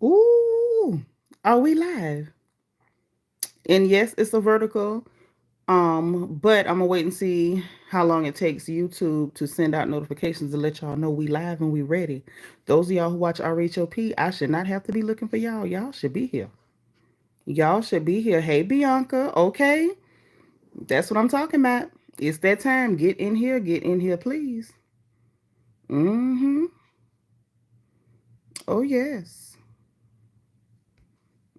Ooh, are we live? And yes, it's a vertical. But I'm gonna wait and see how long it takes YouTube to send out notifications to let y'all know we live and we ready. Those of y'all who watch RHOP, I should not have to be looking for y'all. Y'all should be here. Y'all should be here. Hey Bianca, okay? That's what I'm talking about. It's that time. Get in here, please. Mm-hmm. Oh yes.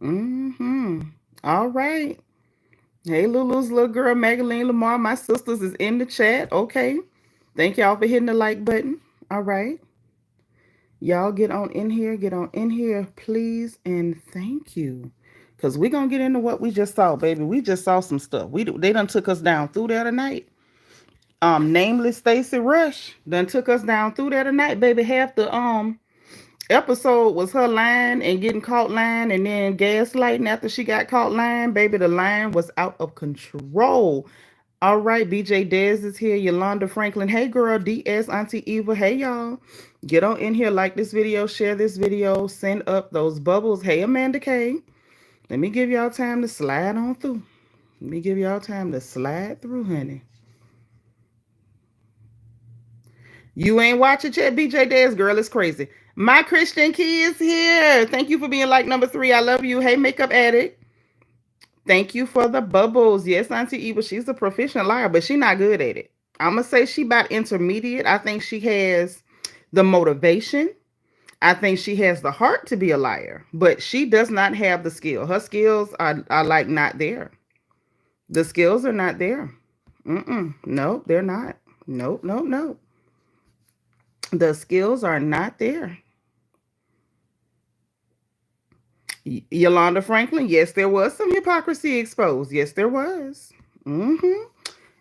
Mm-hmm. All right. Hey, Lulu's little girl, Magdalene Lamar. My sisters is in the chat. Okay. Thank y'all for hitting the like button. All right. Y'all get on in here. Get on in here, please. And thank you. Because we're going to get into what we just saw, baby. We just saw some stuff. They done took us down through there tonight. Nameless Stacy Rousch done took us down through there tonight, baby. Half the episode was her lying and getting caught lying and then gaslighting after she got caught lying. Baby, the line was out of control. All right, BJ Dez is here. Yolanda Franklin. Hey, girl. DS, Auntie Eva. Hey, y'all. Get on in here. Like this video. Share this video. Send up those bubbles. Hey, Amanda K. Let me give y'all time to slide on through. Let me give y'all time to slide through, honey. You ain't watching yet, BJ Dez. Girl, it's crazy. My Christian kids here. Thank you for being like number 3. I love you. Hey, makeup addict. Thank you for the bubbles. Yes, Auntie Eva, she's a proficient liar, but she's not good at it. I'm going to say she about intermediate. I think she has the motivation. I think she has the heart to be a liar, but she does not have the skill. Her skills are like not there. The skills are not there. Nope, they're not. Nope, nope, nope. The skills are not there. Yolanda Franklin, yes, there was some hypocrisy exposed. Yes, there was.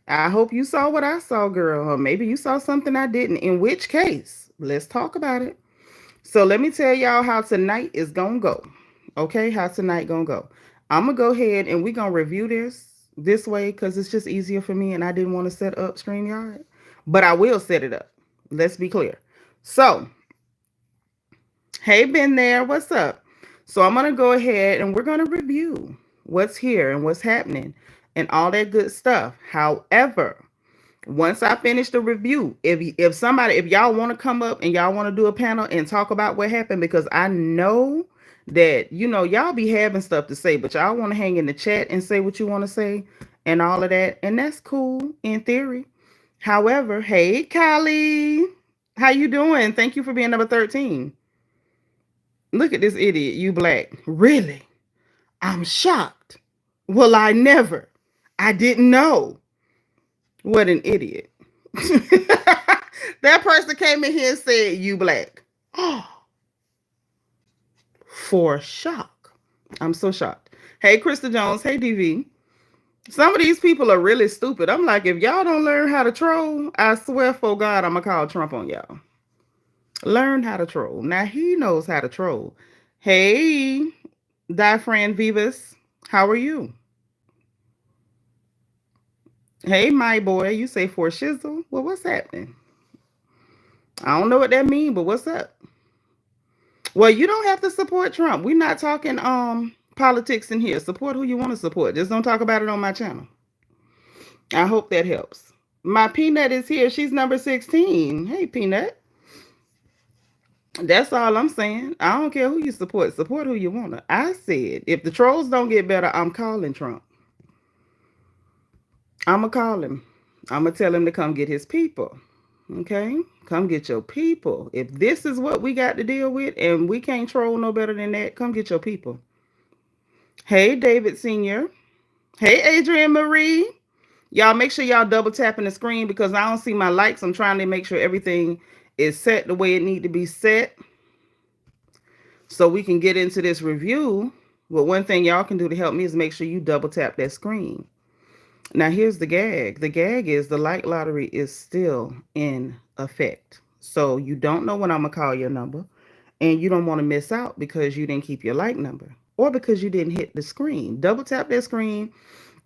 I hope you saw what I saw, girl. Or maybe you saw something I didn't. In which case, let's talk about it. So let me tell y'all how tonight is gonna go. Okay, how tonight gonna go. I'm gonna go ahead and we're gonna review this way because it's just easier for me and I didn't want to set up StreamYard. But I will set it up. Let's be clear. So, hey, been there. What's up? So I'm gonna go ahead and we're gonna review what's here and what's happening and all that good stuff. However, once I finish the review, if y'all want to come up and y'all want to do a panel and talk about what happened, because I know that y'all be having stuff to say, but y'all want to hang in the chat and say what you want to say and all of that, and that's cool in theory. However, hey Kylie, how you doing? Thank you for being number 13. Look at this idiot, you black. Really? I'm shocked. Well, I didn't know. What an idiot. That person came in here and said, you black. Oh, for shock. I'm so shocked. Hey, Krista Jones. Hey, DV. Some of these people are really stupid. I'm like, if y'all don't learn how to troll, I swear for God, I'm going to call Trump on y'all. Learn how to troll. Now, he knows how to troll. Hey, Diaphragm Vivas. How are you? Hey, my boy. You say for shizzle? Well, what's happening? I don't know what that means, but what's up? Well, you don't have to support Trump. We're not talking politics in here. Support who you want to support. Just don't talk about it on my channel. I hope that helps. My Peanut is here. She's number 16. Hey, Peanut. That's all I'm saying. I don't care who you support. Support who you want to. I said, if the trolls don't get better, I'm calling Trump. I'm going to call him. I'm going to tell him to come get his people. Okay? Come get your people. If this is what we got to deal with and we can't troll no better than that, come get your people. Hey, David Sr. Hey, Adrienne Marie. Y'all make sure y'all double tapping the screen because I don't see my likes. I'm trying to make sure everything is set the way it need to be set so we can get into this review. But one thing y'all can do to help me is make sure you double tap that screen. Now, here's the gag. The gag is the like lottery is still in effect. So you don't know when I'm going to call your number, and you don't want to miss out because you didn't keep your like number or because you didn't hit the screen. Double tap that screen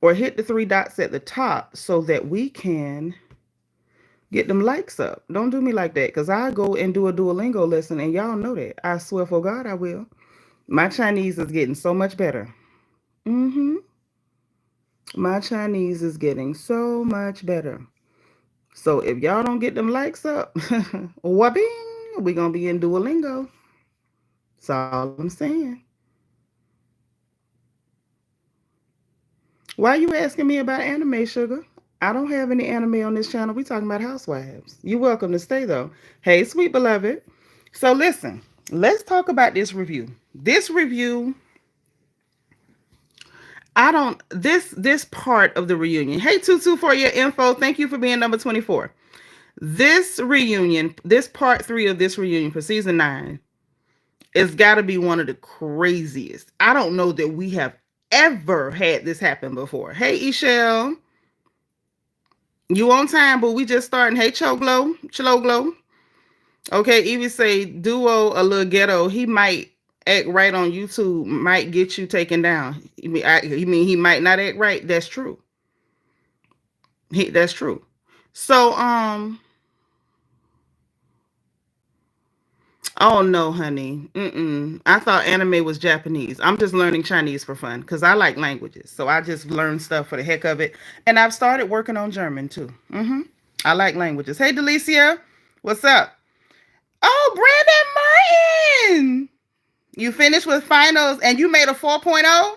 or hit the 3 dots at the top so that we can get them likes up. Don't do me like that because I go and do a Duolingo lesson, and y'all know that. I swear for God I will. My Chinese is getting so much better. Mm-hmm. My Chinese is getting so much better. So if y'all don't get them likes up, whooping, we gonna be in Duolingo. That's all I'm saying. Why you asking me about anime, sugar? I don't have any anime on this channel. We talking about housewives. You're welcome to stay though. Hey, sweet beloved. So listen, let's talk about this review. This review, I don't this part of the reunion. Hey, Tutu, for your info. Thank you for being number 24. This reunion, this part 3 of this reunion for season 9, it's got to be one of the craziest. I don't know that we have ever had this happen before. Hey, Ishel, you on time, but we just starting. Hey, Chiloglo. Okay, Evie say duo a little ghetto. He might act right on YouTube, might get you taken down. You mean he might not act right? That's true. That's true. So oh no, honey. I thought anime was Japanese. I'm just learning Chinese for fun because I like languages. So I just learn stuff for the heck of it. And I've started working on German too. I like languages. Hey, Delicia, what's up? Oh, Brandon Martin. You finished with finals and you made a 4.0?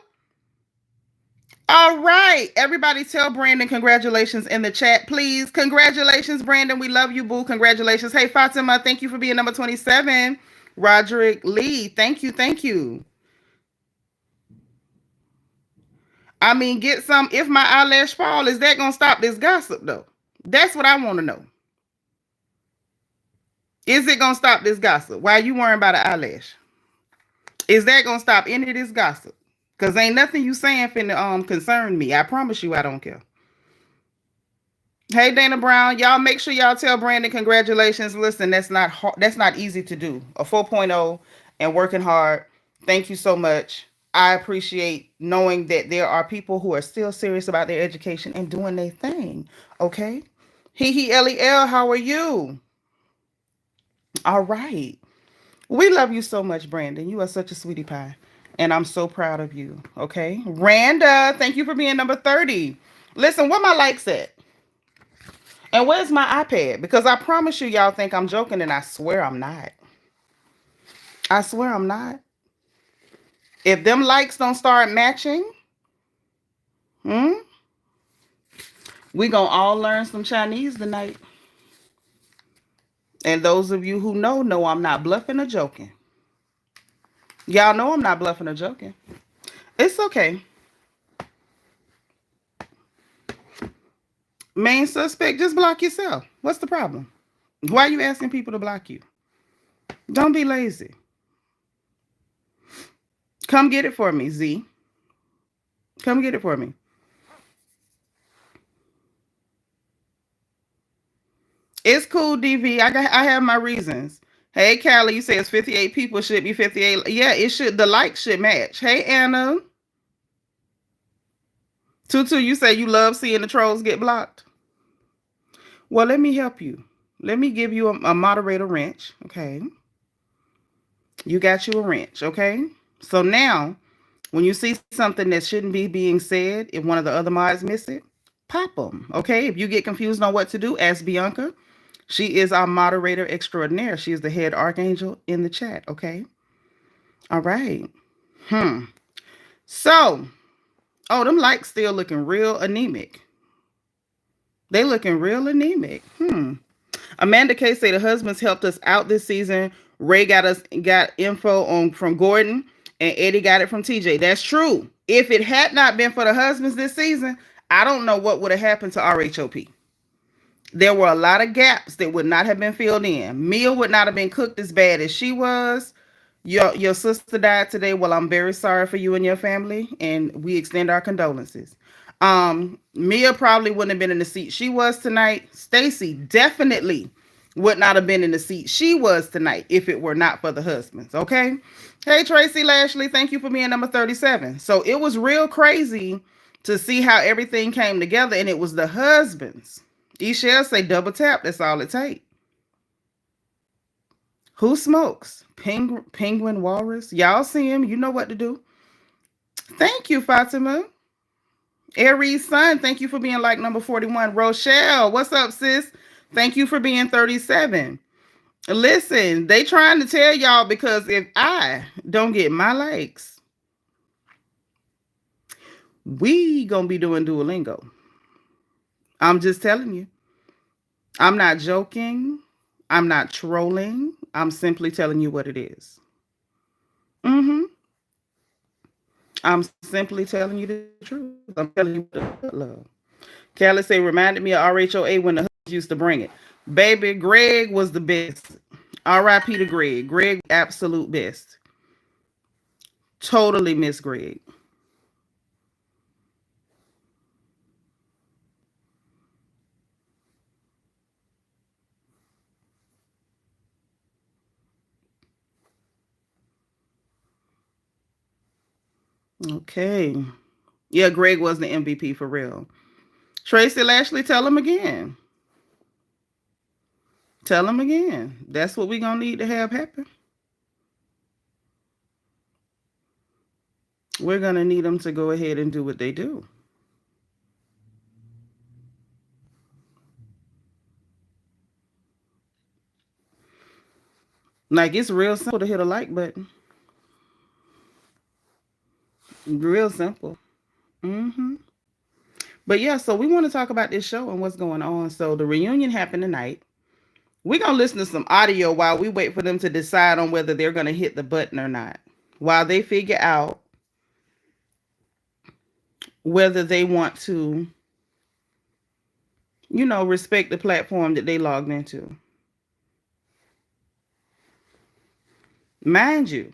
All right. Everybody tell Brandon congratulations in the chat, please. Congratulations, Brandon. We love you, boo. Congratulations. Hey, Fatima, thank you for being number 27. Roderick Lee, thank you. Thank you. I mean, get some. If my eyelash fall, is that going to stop this gossip, though? That's what I want to know. Is it going to stop this gossip? Why are you worrying about an eyelash? Is that going to stop any of this gossip? Because ain't nothing you saying finna concern me. I promise you I don't care. Hey, Dana Brown, y'all make sure y'all tell Brandon congratulations. Listen, that's not hard, that's not easy to do. A 4.0 and working hard. Thank you so much. I appreciate knowing that there are people who are still serious about their education and doing their thing. Okay? Lel, how are you? All right. We love you so much, Brandon. You are such a sweetie pie. And I'm so proud of you. Okay? Randa, thank you for being number 30. Listen, what my likes at? And where's my iPad? Because I promise you, y'all think I'm joking, and I swear I'm not. I swear I'm not. If them likes don't start matching, we gonna all learn some Chinese tonight. And those of you who know I'm not bluffing or joking. Y'all know I'm not bluffing or joking. It's okay. Main suspect, just block yourself. What's the problem? Why are you asking people to block you? Don't be lazy. Come get it for me, Z. Come get it for me. It's cool, DV. I have my reasons. Hey, Callie, you say it's 58 people, should be 58. Yeah, it should. The likes should match. Hey, Anna. Tutu, you say you love seeing the trolls get blocked. Well, let me help you. Let me give you a moderator wrench, okay? You got you a wrench, okay? So now, when you see something that shouldn't be being said, if one of the other mods miss it, pop them, okay? If you get confused on what to do, ask Bianca. She is our moderator extraordinaire. She is the head archangel in the chat, okay? All right. So, oh, them likes still looking real anemic. They looking real anemic. Amanda K say the husbands helped us out this season. Ray got info on from Gordon, and Eddie got it from TJ. That's true. If it had not been for the husbands this season, I don't know what would have happened to RHOP. There were a lot of gaps that would not have been filled in. Mia would not have been cooked as bad as she was. Your sister died today. Well, I'm very sorry for you and your family, and we extend our condolences. Mia probably wouldn't have been in the seat she was tonight. Stacey definitely would not have been in the seat she was tonight if it were not for the husbands. Okay. Hey, Tracy Lashley, thank you for being number 37. So it was real crazy to see how everything came together, and it was the husbands. Ishel say double tap. That's all it takes. Who smokes? Penguin Walrus. Y'all see him. You know what to do. Thank you, Fatima. Aries Sun, thank you for being like number 41. Rochelle, what's up, sis? Thank you for being 37. Listen, they trying to tell y'all because if I don't get my likes, we gonna be doing Duolingo. I'm just telling you. I'm not joking. I'm not trolling. I'm simply telling you what it is. Mm-hmm. I'm simply telling you the truth. I'm telling you what the love. Callie say reminded me of RHOA when the husbands used to bring it. Baby, Greg was the best. R.I.P. to Greg. Greg, absolute best. Totally miss Greg. Okay. Yeah, Greg was the MVP for real. Tracy Lashley, tell him again. Tell him again. That's what we're going to need to have happen. We're going to need them to go ahead and do what they do. Like, it's real simple to hit a like button. Real simple. Mm-hmm. But yeah, so we want to talk about this show and what's going on. So the reunion happened tonight. We're going to listen to some audio while we wait for them to decide on whether they're going to hit the button or not. While they figure out whether they want to, respect the platform that they logged into. Mind you,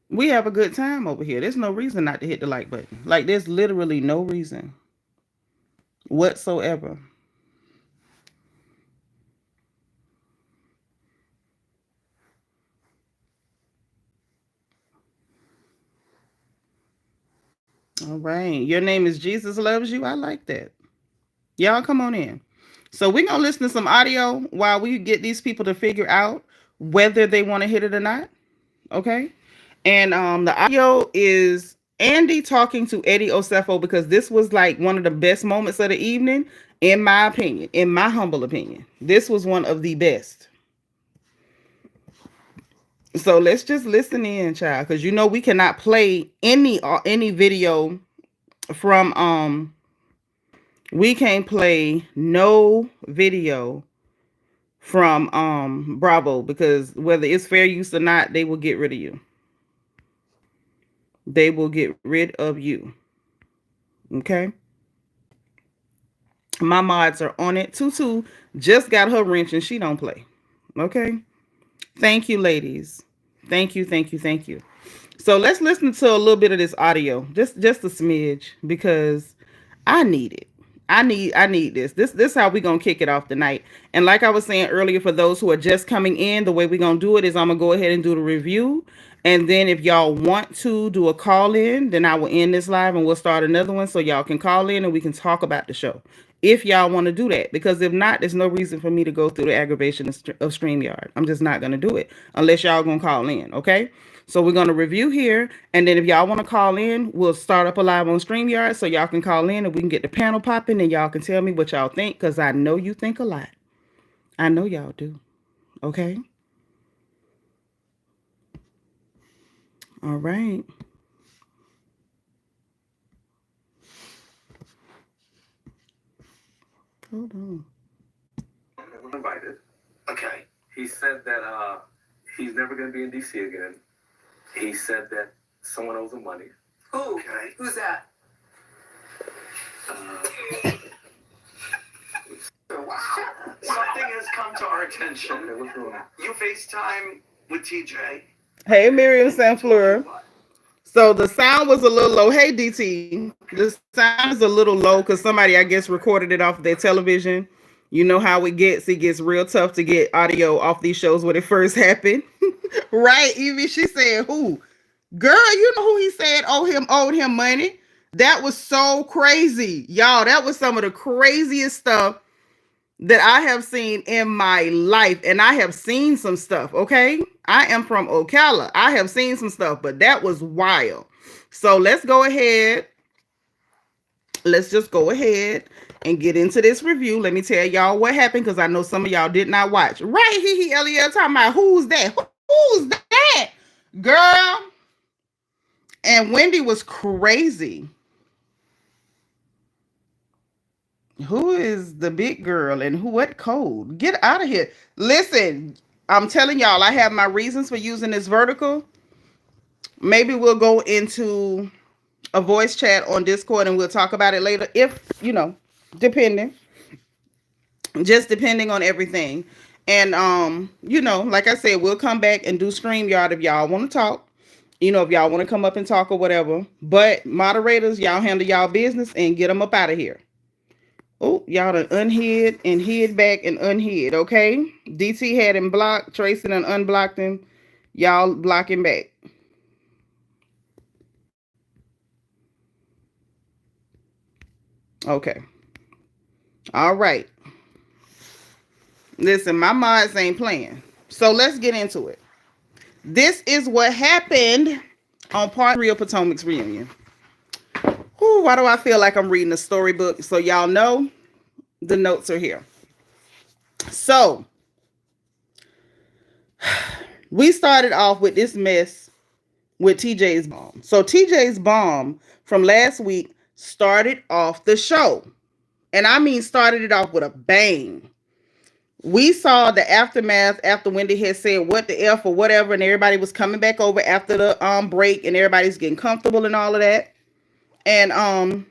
we have a good time over here. There's no reason not to hit the like button. Like, there's literally no reason whatsoever. All right. Your name is Jesus Loves You. I like that. Y'all come on in. So we're going to listen to some audio while we get these people to figure out whether they want to hit it or not. Okay. And the audio is Andy talking to Eddie Osefo because this was like one of the best moments of the evening, in my opinion, in my humble opinion. This was one of the best. So let's just listen in, child, because we cannot play any video from we can't play no video from Bravo, because whether it's fair use or not, they will get rid of you. They will get rid of you. Okay? My mods are on it. Tutu just got her wrench and she don't play. Okay? Thank you, ladies. Thank you, thank you, thank you. So let's listen to a little bit of this audio. Just a smidge, because I need it. I need this. This how we gonna kick it off tonight. And like I was saying earlier, for those who are just coming in, the way we're gonna do it is I'm gonna go ahead and do the review. And then if y'all want to do a call in, then I will end this live and we'll start another one so y'all can call in and we can talk about the show. If y'all want to do that, because if not, there's no reason for me to go through the aggravation of StreamYard. I'm just not gonna do it unless y'all gonna call in, okay? So we're going to review here. And then if y'all want to call in, we'll start up a live on StreamYard so y'all can call in and we can get the panel popping and y'all can tell me what y'all think, because I know you think a lot. I know y'all do. Okay? All right. Hold on. Invited. Okay. He said that he's never going to be in D.C. again. He said that someone owes him money. Who? Okay. Who's that? Something has come to our attention. Okay, what's wrong? You FaceTime with TJ. Hey, Miriam Sanfleur. So the sound was a little low. Hey, DT. The sound is a little low because somebody, I guess, recorded it off their television. You know how it gets. It gets real tough to get audio off these shows when it first happened. Right, Evie? She said, who? Girl, you know who he said owed him money? That was so crazy. Y'all, that was some of the craziest stuff that I have seen in my life. And I have seen some stuff, okay? I am from Ocala. I have seen some stuff, but that was wild. So let's go ahead. Let's just go ahead and get into this review. Let me tell y'all what happened, because I know some of y'all did not watch. Right, Lel talking about who's that? Who's that? Girl. And Wendy was crazy. Who is the big girl and what code? Get out of here. Listen, I'm telling y'all, I have my reasons for using this vertical. Maybe we'll go into a voice chat on Discord and we'll talk about it later. If, depending. Just depending on everything. And, like I said, we'll come back and do StreamYard if y'all want to talk. If y'all want to come up and talk or whatever. But moderators, y'all handle y'all business and get them up out of here. Oh, y'all done unhid and hid back and unhid, okay? DT had him blocked. Tracy done unblocked him. Y'all block him back. Okay. All right. Listen, my mods ain't playing. So let's get into it. This is what happened on part 3 of Potomac's reunion. Whew, why do I feel like I'm reading a storybook? So y'all know the notes are here. So we started off with this mess with TJ's bomb. So TJ's bomb from last week started off the show. And I mean started it off with a bang. We saw the aftermath after Wendy had said what the F or whatever, and everybody was coming back over after the break, and everybody's getting comfortable and all of that. And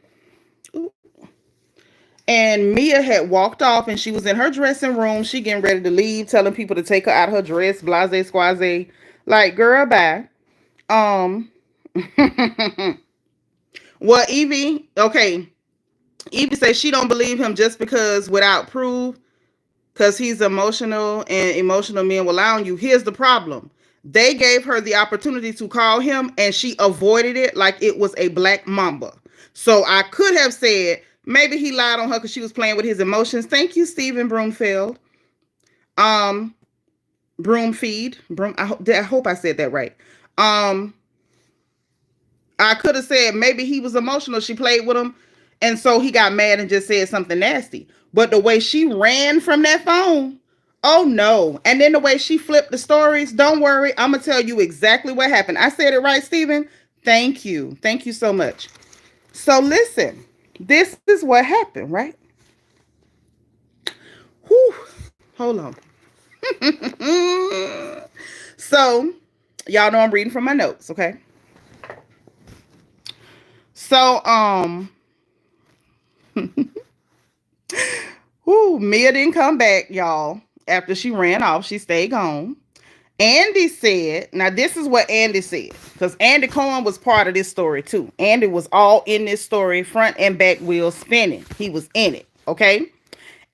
Mia had walked off, and she was in her dressing room. She getting ready to leave, telling people to take her out of her dress, blase squaze. Like, girl, bye. Well, Evie says she don't believe him just because without proof, because he's emotional and emotional men will lie on you. Here's the problem. They gave her the opportunity to call him, and she avoided it like it was a black mamba. So I could have said, maybe he lied on her because she was playing with his emotions. Thank you, Stephen Broomfield. Broomfeed. I hope I said that right. I could have said maybe he was emotional. She played with him, and so he got mad and just said something nasty. But the way she ran from that phone, oh no. And then the way she flipped the stories, don't worry. I'm going to tell you exactly what happened. I said it right, Stephen? Thank you. Thank you so much. So listen, this is what happened, right? Whew. Hold on. So, y'all know I'm reading from my notes, okay? So, Mia didn't come back, y'all. After she ran off, she stayed gone. Andy said, now this is what Andy said, because Andy Cohen was part of this story too. Andy was all in this story, front and back wheel spinning. He was in it, okay?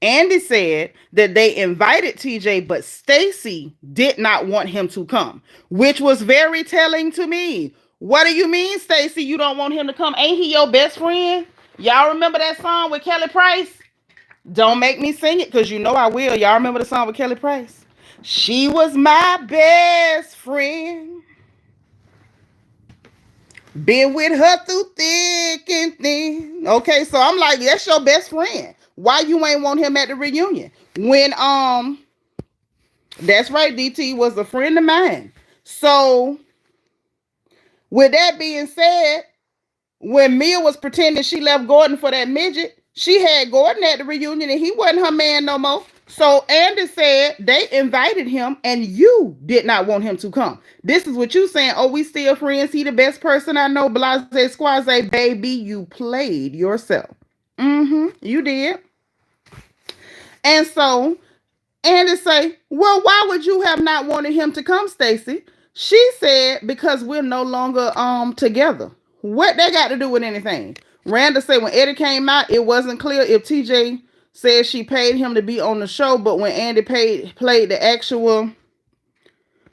Andy said that they invited TJ, but Stacey did not want him to come, which was very telling to me. What do you mean, Stacey, you don't want him to come? Ain't he your best friend? Y'all remember that song with Kelly Price? Don't make me sing it, because you know I will. Y'all remember the song with Kelly Price? She was my best friend. Been with her through thick and thin. Okay, so I'm like, that's your best friend. Why you ain't want him at the reunion? When that's right, DT was a friend of mine. So with that being said, when Mia was pretending she left Gordon for that midget, she had Gordon at the reunion and he wasn't her man no more. So Andy said they invited him and you did not want him to come. This is what you saying. Oh, we still friends. He the best person I know. Blase squaze, baby, you played yourself. You did. And so Andy say, well, why would you have not wanted him to come, Stacey? She said, because we're no longer together. What that got to do with anything? Randa said when Eddie came out, it wasn't clear if TJ said she paid him to be on the show, but when Andy played the actual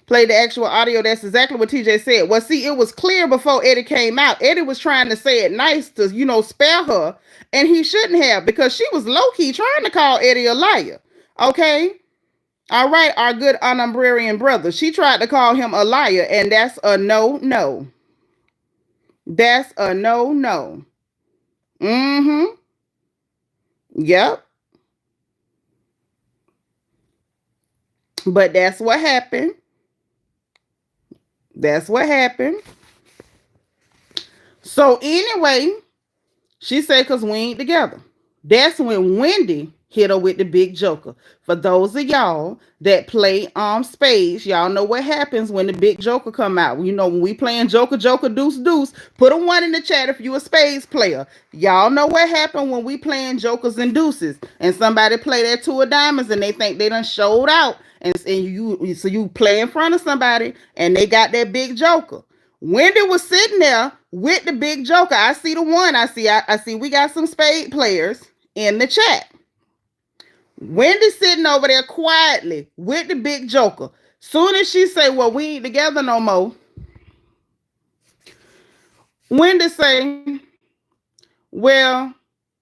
Play the actual audio. That's exactly what TJ said. Well, see, it was clear before Eddie came out. Eddie was trying to say it nice to, spare her, and he shouldn't have, because she was low-key trying to call Eddie a liar. Okay? All right, our good Honorarian brother. She tried to call him a liar, and that's a no. That's a no. Mm-hmm. Yep. But that's what happened. That's what happened. So anyway, she said, because we ain't together. That's when Wendy hit her with the big joker. For those of y'all that play spades, y'all know what happens when the big joker come out. When we playing joker, deuce, deuce, put a 1 in the chat if you a spades player. Y'all know what happened when we playing jokers and deuces, and somebody play that 2 of diamonds and they think they done showed out, and you play in front of somebody and they got that big joker. Wendy was sitting there with the big joker. I see the 1. I see we got some spade players in the chat. Wendy sitting over there quietly with the big joker. Soon as she say, well, we ain't together no more, Wendy say, well,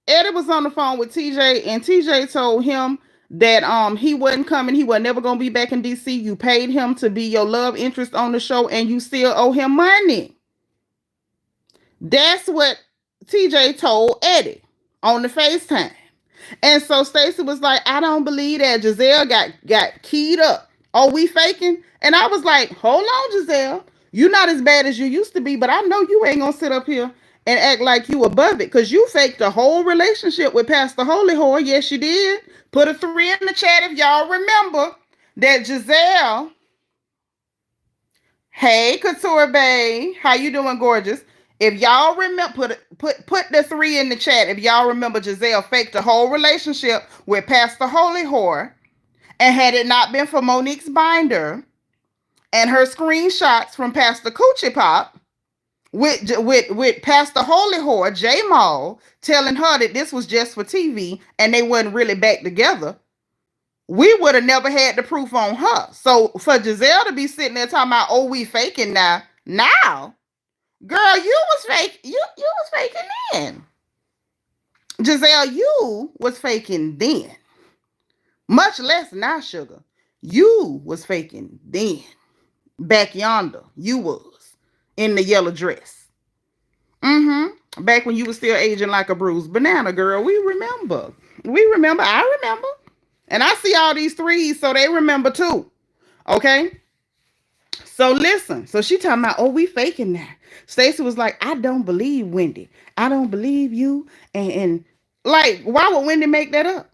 Eddie was on the phone with TJ, and TJ told him that he wasn't coming. He was never going to be back in DC. You paid him to be your love interest on the show, and you still owe him money. That's what TJ told Eddie on the FaceTime. And so Stacey was like, I don't believe that. Giselle got keyed up. Oh, we faking? And I was like, hold on, Giselle. You're not as bad as you used to be, but I know you ain't going to sit up here and act like you above it, because you faked the whole relationship with Pastor Holy Whore. Yes, you did. Put a 3 in the chat if y'all remember that Giselle. Hey, Couture Bay. How you doing, gorgeous? If y'all remember, put the 3 in the chat if y'all remember Giselle faked the whole relationship with Pastor Holy Whore, and had it not been for Monique's binder and her screenshots from Pastor Coochie Pop with Pastor Holy Whore, J Mall, telling her that this was just for TV and they wasn't really back together, we would have never had the proof on her. So for Giselle to be sitting there talking about, oh, we faking now, girl, you was fake. You was faking then. Giselle, you was faking then. Much less now, sugar. You was faking then. Back yonder, you was in the yellow dress. Back when you was still aging like a bruised banana, girl. We remember. I remember. And I see all these 3s, so they remember too. Okay? So listen. So she talking about, oh, we faking now. Stacey was like, I don't believe Wendy. I don't believe you. And like, why would Wendy make that up?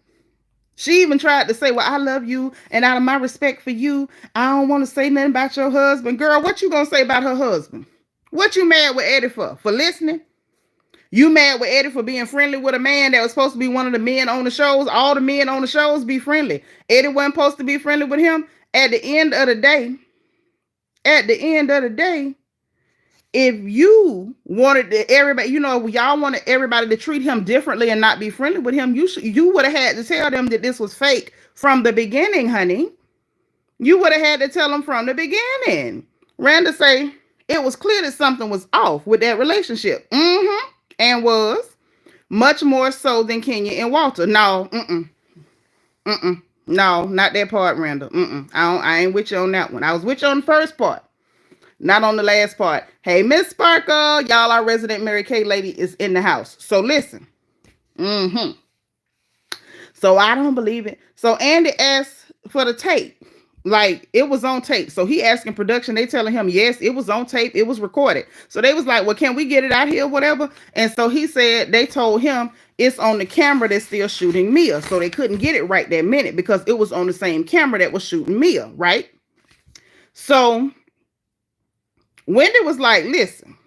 She even tried to say, well, I love you, and out of my respect for you, I don't want to say nothing about your husband. Girl, what you gonna say about her husband? What you mad with Eddie for? For listening? You mad with Eddie for being friendly with a man that was supposed to be one of the men on the shows? All the men on the shows be friendly. Eddie wasn't supposed to be friendly with him. At the end of the day, if you wanted everybody, y'all wanted everybody to treat him differently and not be friendly with him, you would have had to tell them that this was fake from the beginning, honey. You would have had to tell them from the beginning. Randa say it was clear that something was off with that relationship. And was much more so than Kenya and Walter. No, no, not that part, Randa. I ain't with you on that one. I was with you on the first part. Not on the last part. Hey, Miss Sparkle, y'all, our resident Mary Kay lady is in the house. So listen. So I don't believe it. So Andy asked for the tape. Like, it was on tape. So he asking production. They telling him, yes, it was on tape. It was recorded. So they was like, well, can we get it out here, whatever? And so he said, they told him it's on the camera that's still shooting Mia. So they couldn't get it right that minute because it was on the same camera that was shooting Mia, right? So Wendy was like, listen,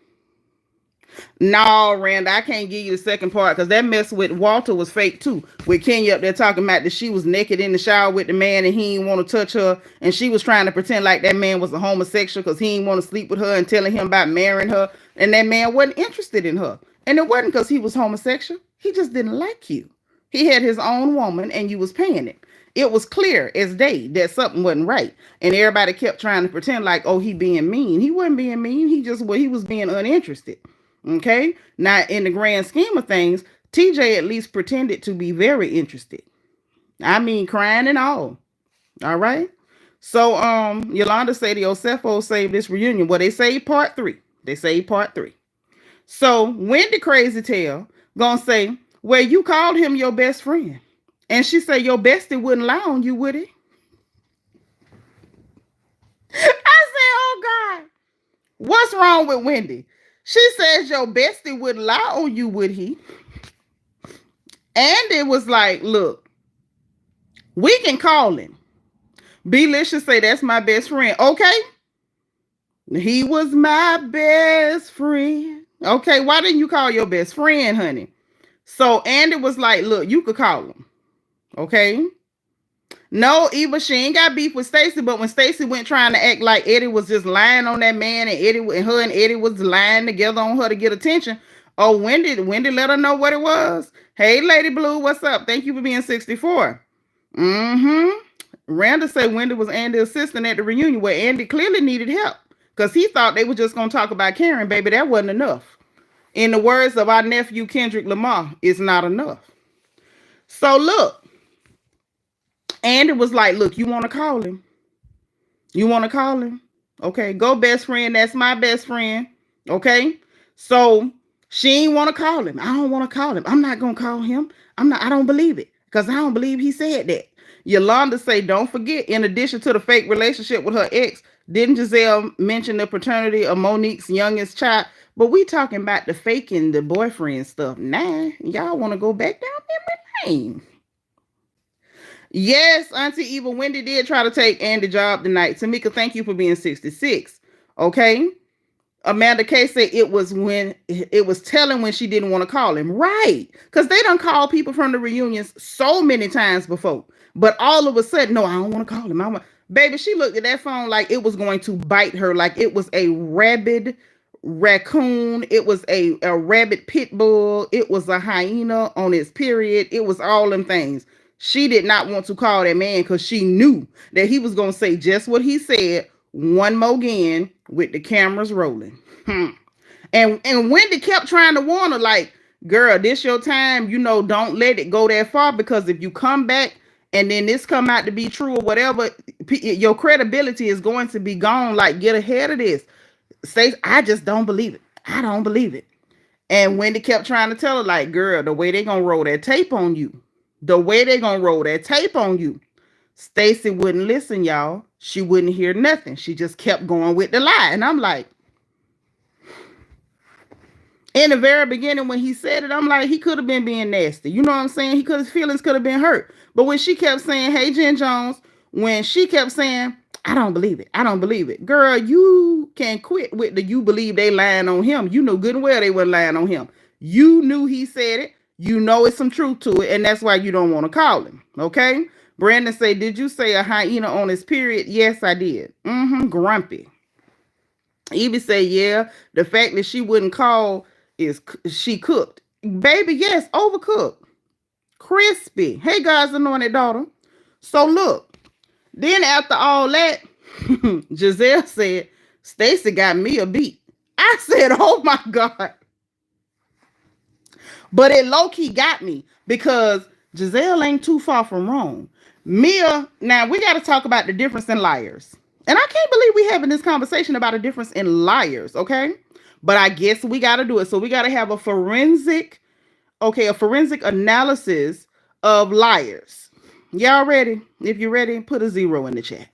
no, Randa, I can't give you the second part because that mess with Walter was fake too. With Kenya up there talking about that she was naked in the shower with the man and he didn't want to touch her. And she was trying to pretend like that man was a homosexual because he didn't want to sleep with her and telling him about marrying her. And that man wasn't interested in her. And it wasn't because he was homosexual. He just didn't like you. He had his own woman and you was paying it. It was clear as day that something wasn't right. And everybody kept trying to pretend like, oh, he being mean. He wasn't being mean. He was being uninterested. Okay? Now, in the grand scheme of things, TJ at least pretended to be very interested. I mean, crying and all. All right? So, Yolanda say the Osefo saved this reunion. Well, they saved part 3. They saved part 3. So, Wendy Crazy Tail gonna say, well, you called him your best friend. And she said, your bestie wouldn't lie on you, would he? I said, oh God, what's wrong with Wendy? She says your bestie wouldn't lie on you, would he? And it was like, look, we can call him. Belicious say, that's my best friend. Okay. He was my best friend. Okay, why didn't you call your best friend, honey? So Andy was like, look, you could call him. Okay. No, Eva, she ain't got beef with Stacy, but when Stacy went trying to act like Eddie was just lying on that man and her and Eddie was lying together on her to get attention, oh, Wendy let her know what it was. Hey, Lady Blue, what's up? Thank you for being 64. Randa said Wendy was Andy's assistant at the reunion where Andy clearly needed help because he thought they were just going to talk about Karen. Baby, that wasn't enough. In the words of our nephew, Kendrick Lamar, it's not enough. So look, Andy was like, look, you want to call him? You want to call him? Okay, go best friend. That's my best friend. Okay. So she ain't want to call him. I don't want to call him. I'm not going to call him. I don't believe it because I don't believe he said that. Yolanda say, don't forget, in addition to the fake relationship with her ex, didn't Giselle mention the paternity of Monique's youngest child? But we talking about the faking the boyfriend stuff. Nah, y'all want to go back down memory lane. Yes, Auntie Eva, Wendy did try to take Andy's job tonight. Tamika, thank you for being 66. Okay. Amanda K said it was telling when she didn't want to call him. Right. Because they done called people from the reunions so many times before. But all of a sudden, no, I don't want to call him. Baby, she looked at that phone like it was going to bite her, like it was a rabid raccoon. It was a rabid pit bull. It was a hyena on its period. It was all them things. She did not want to call that man because she knew that he was going to say just what he said one more again with the cameras rolling. And Wendy kept trying to warn her, like, girl, this your time. You know, don't let it go that far because if you come back and then this come out to be true or whatever, your credibility is going to be gone. Like, get ahead of this. Say, I just don't believe it. I don't believe it. And Wendy kept trying to tell her, like, girl, the way they gonna roll that tape on you. The way they gonna roll that tape on you. Stacy wouldn't listen, y'all. She wouldn't hear nothing. She just kept going with the lie. And I'm like, in the very beginning when he said it, I'm like, he could have been being nasty. You know what I'm saying? His feelings could have been hurt. But when she kept saying, hey, Jen Jones, when she kept saying, I don't believe it. I don't believe it. Girl, you can quit with the you believe they lying on him. You know good and well they weren't lying on him. You knew he said it. You know it's some truth to it, and that's why you don't want to call him, okay? Brandon say, did you say a hyena on his period? Yes, I did. Grumpy. Evie say, yeah, the fact that she wouldn't call is she cooked. Baby, yes, overcooked. Crispy. Hey, God's anointed daughter. So look, then after all that, Giselle said, Stacy got me a beat. I said, oh my God. But it low-key got me because Giselle ain't too far from wrong. Mia, now we got to talk about the difference in liars. And I can't believe we having this conversation about a difference in liars, okay? But I guess we got to do it. So we got to have a forensic analysis of liars. Y'all ready? If you're ready, put a 0 in the chat.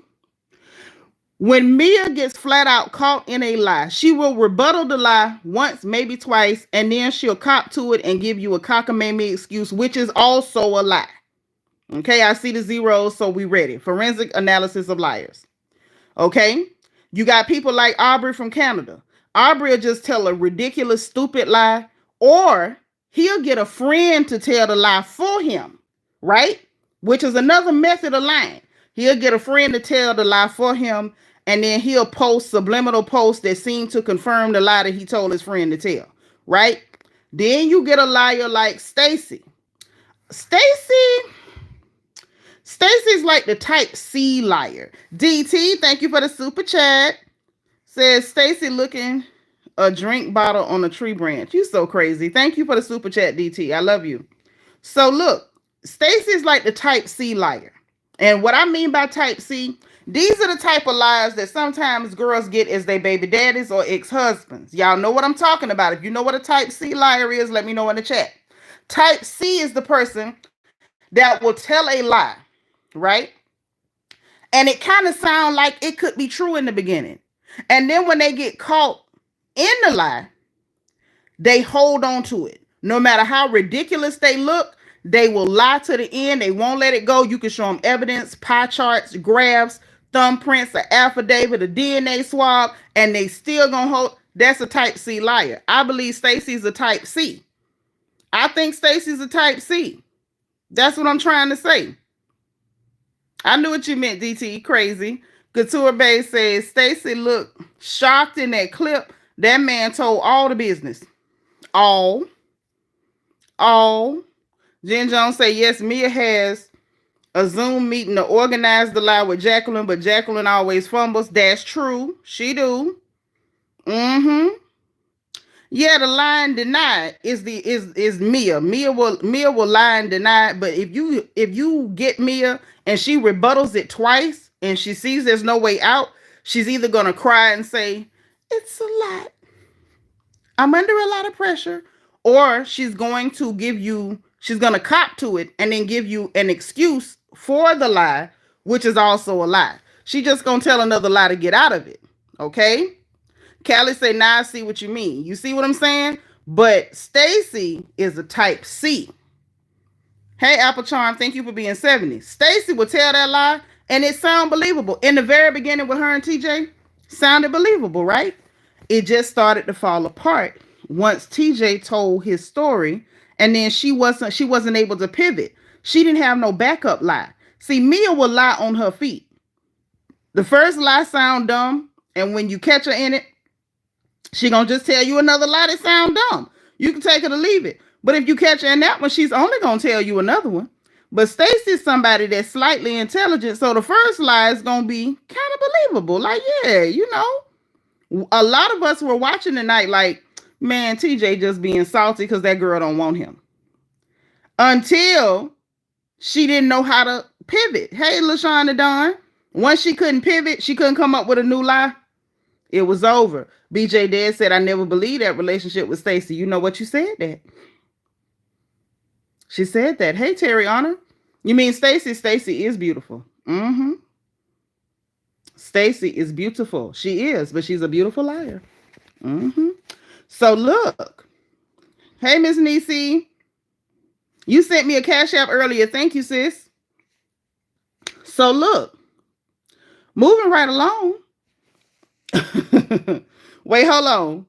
When Mia gets flat out caught in a lie, she will rebuttal the lie once, maybe twice, and then she'll cop to it and give you a cockamamie excuse, which is also a lie. Okay, I see the zeros, so we ready. Forensic analysis of liars. Okay, you got people like Aubrey from Canada. Aubrey will just tell a ridiculous, stupid lie, or he'll get a friend to tell the lie for him, right? Which is another method of lying. He'll get a friend to tell the lie for him, and then he'll post subliminal posts that seem to confirm the lie that he told his friend to tell, right? Then you get a liar like Stacy. Stacy. Stacy's like the type C liar. DT, thank you for the super chat. Says Stacy looking a drink bottle on a tree branch. You so crazy. Thank you for the super chat, DT. I love you. So look, Stacy's like the type C liar. And what I mean by type C, these are the type of liars that sometimes girls get as their baby daddies or ex-husbands. Y'all know what I'm talking about. If you know what a type C liar is, let me know in the chat. Type C is the person that will tell a lie, right? And it kind of sounds like it could be true in the beginning. And then when they get caught in the lie, they hold on to it. No matter how ridiculous they look, they will lie to the end. They won't let it go. You can show them evidence, pie charts, graphs, thumbprints, an affidavit, a DNA swab, and they still gonna hold. That's a type C liar. I believe Stacy's a type C. I think Stacy's a type C. That's what I'm trying to say. I knew what you meant, DT. Crazy. Couture Bay says Stacy looked shocked in that clip. That man told all the business. All. Jen Jones say yes, Mia has a Zoom meeting to organize the lie with Jacqueline, but Jacqueline always fumbles. That's true. She do. Mm-hmm. Yeah, the lie and deny is Mia. Mia will lie and deny, but if you get Mia and she rebuttals it twice and she sees there's no way out, she's either gonna cry and say, it's a lot. I'm under a lot of pressure. Or she's going to cop to it and then give you an excuse for the lie, which is also a lie. She just gonna tell another lie to get out of it. Okay? Callie say, now I see what you mean. You see what I'm saying? But Stacy is a type C. Hey, Apple Charm, thank you for being 70. Stacy will tell that lie and it sound believable. In the very beginning with her and TJ, sounded believable, right? It just started to fall apart once TJ told his story, and then she wasn't able to pivot. She didn't have no backup lie. See, Mia will lie on her feet. The first lie sound dumb, and when you catch her in it, she gonna just tell you another lie that sound dumb. You can take it or leave it. But if you catch her in that one, she's only gonna tell you another one. But Stacy's somebody that's slightly intelligent, so the first lie is gonna be kind of believable. Like, yeah, you know. A lot of us were watching tonight like, man, TJ just being salty because that girl don't want him. Until she didn't know how to pivot. Hey, LaShonda Dawn. Once she couldn't pivot, she couldn't come up with a new lie. It was over. BJ Dad said, I never believed that relationship with Stacy. You know what? You said that. She said that. Hey, Terry Honor. You mean Stacy? Stacy is beautiful. Mm-hmm. Stacy is beautiful. She is, but she's a beautiful liar. Mm-hmm. So look. Hey, Miss Niecy. You sent me a Cash App earlier. Thank you, sis. So look. Moving right along. Wait, hold on.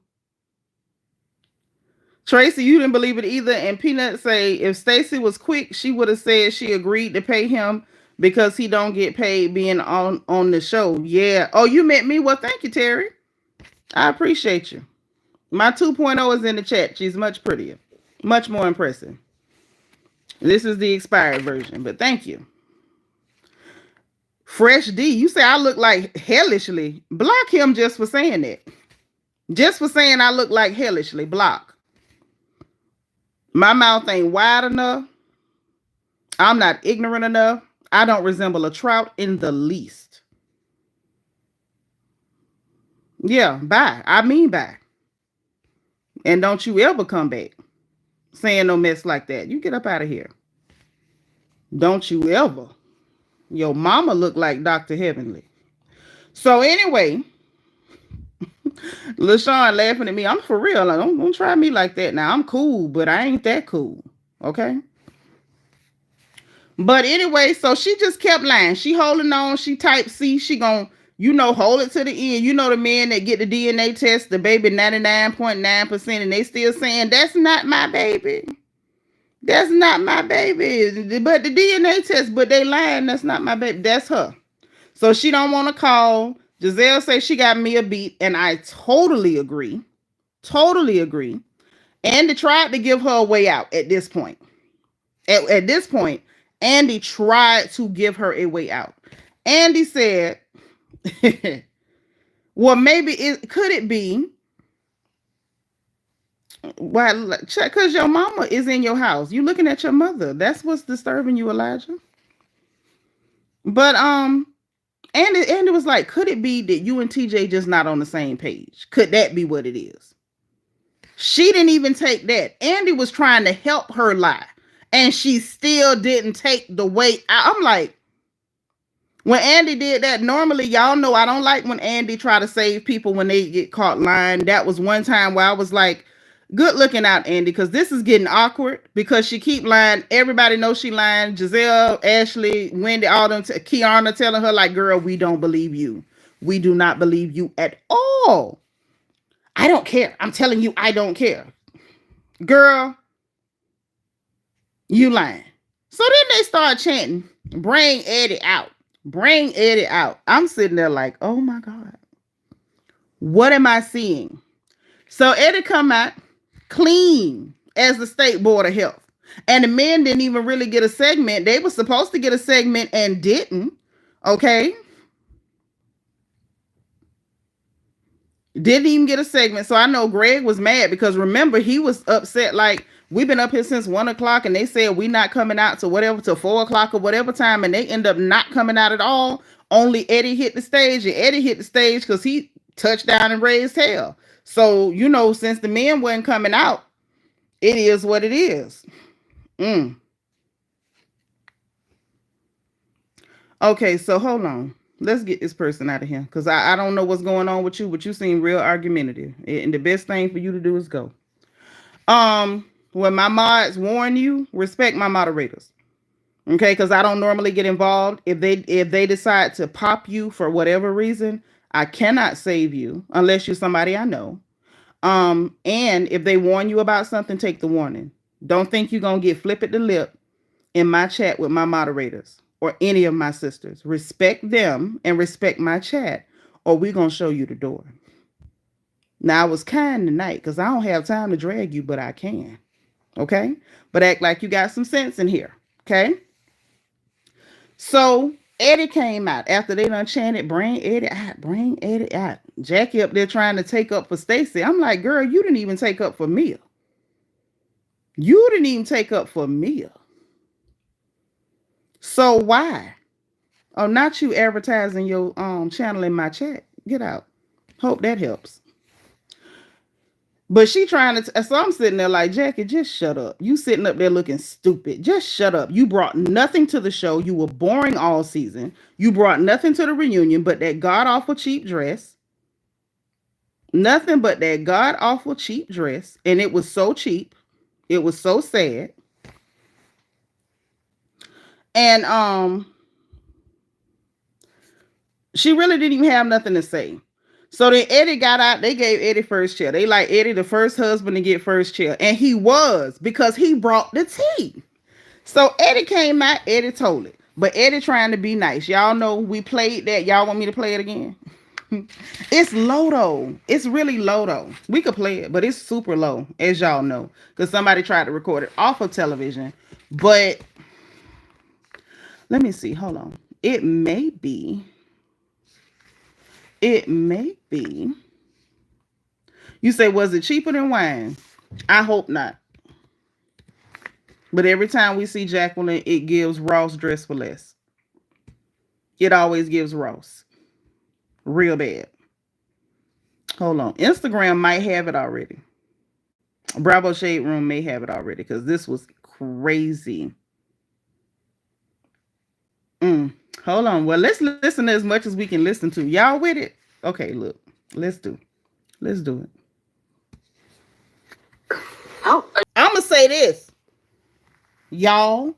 Tracy, you didn't believe it either. And Peanut say, if Stacy was quick, she would have said she agreed to pay him because he don't get paid being on the show. Yeah. Oh, you meant me? Well, thank you, Terry. I appreciate you. My 2.0 is in the chat. She's much prettier. Much more impressive. This is the expired version, but thank you. Fresh D, you say I look like hellishly. Block him just for saying that. Just for saying I look like hellishly. Block. My mouth ain't wide enough. I'm not ignorant enough. I don't resemble a trout in the least. Yeah, bye. I mean bye. And don't you ever come back saying no mess like that. You get up out of here. Don't you ever. Your mama look like Dr. Heavenly. So anyway, LaShawn laughing at me. I'm for real. Like, don't try me like that now. I'm cool, but I ain't that cool. Okay? But anyway, so she just kept lying. She holding on. She type C. She gonna, hold it to the end. You know the men that get the DNA test, the baby 99.9%, and they still saying, that's not my baby. That's not my baby. But the DNA test, but they lying, that's not my baby. That's her. So she don't want to call. Giselle says she got me a beat, and I totally agree. Totally agree. And they tried to give her a way out at this point. At this point, Andy tried to give her a way out. Andy said, well, maybe it could it be why, because your mama is in your house. You looking at your mother. That's what's disturbing you, Elijah. But Andy was like, could it be that you and TJ just not on the same page? Could that be what it is? She didn't even take that. Andy was trying to help her lie, and she still didn't take the weight. I'm like, when Andy did that, normally y'all know I don't like when Andy try to save people when they get caught lying. That was one time where I was like, good looking out, Andy, because this is getting awkward because she keep lying. Everybody knows she lying. Giselle, Ashley, Wendy, all them, Kiana telling her like, girl, we don't believe you. We do not believe you at all. I don't care. I'm telling you, I don't care. Girl, you lying. So then they start chanting, bring Eddie out. Bring Eddie out. I'm sitting there like, oh my God. What am I seeing? So Eddie come out clean as the state board of health. And the men didn't even really get a segment. They were supposed to get a segment and didn't. Okay. Didn't even get a segment. So I know Greg was mad because remember, he was upset. Like, we've been up here since 1 o'clock and they said we not coming out to whatever, to 4 o'clock or whatever time. And they end up not coming out at all. Only Eddie hit the stage, and Eddie hit the stage because he touched down and raised hell. So, you know, since the men weren't coming out, it is what it is. Okay, so hold on. Let's get this person out of here because I don't know what's going on with you, but you seem real argumentative. And the best thing for you to do is go. When my mods warn you, respect my moderators. Okay, because I don't normally get involved. If they decide to pop you for whatever reason, I cannot save you unless you're somebody I know. And if they warn you about something, take the warning. Don't think you're gonna get flip at the lip in my chat with my moderators or any of my sisters. Respect them and respect my chat, or we're gonna show you the door. Now I was kind tonight because I don't have time to drag you, but I can. Okay? But act like you got some sense in here. Okay? So Eddie came out after they done chanted, bring Eddie out, bring Eddie out. Jackie up there trying to take up for Stacey. I'm like, girl, you didn't even take up for Mia. You didn't even take up for Mia. So why? Oh, not you advertising your channel in my chat. Get out. Hope that helps. But she trying to, so I'm sitting there like, Jackie, just shut up. You sitting up there looking stupid. Just shut up. You brought nothing to the show. You were boring all season. You brought nothing to the reunion but that god-awful cheap dress. Nothing but that god-awful cheap dress. And it was so cheap. It was so sad. And she really didn't even have nothing to say. So then Eddie got out. They gave Eddie first chair. They like Eddie the first husband to get first chair. And he was, because he brought the tea. So Eddie came out. Eddie told it. But Eddie trying to be nice. Y'all know we played that. Y'all want me to play it again? It's low though. It's really low though. We could play it, but it's super low, as y'all know. Because somebody tried to record it off of television. But let me see. Hold on. It may be. You say, was it cheaper than wine? I hope not. But every time we see Jacqueline, it gives Ross dress for less. It always gives Ross. Real bad. Hold on. Instagram might have it already. Bravo Shade Room may have it already because this was crazy. Hold on. Well, let's listen as much as we can listen to. Y'all with it? Okay, look. Let's do it. I'm going to say this. Y'all,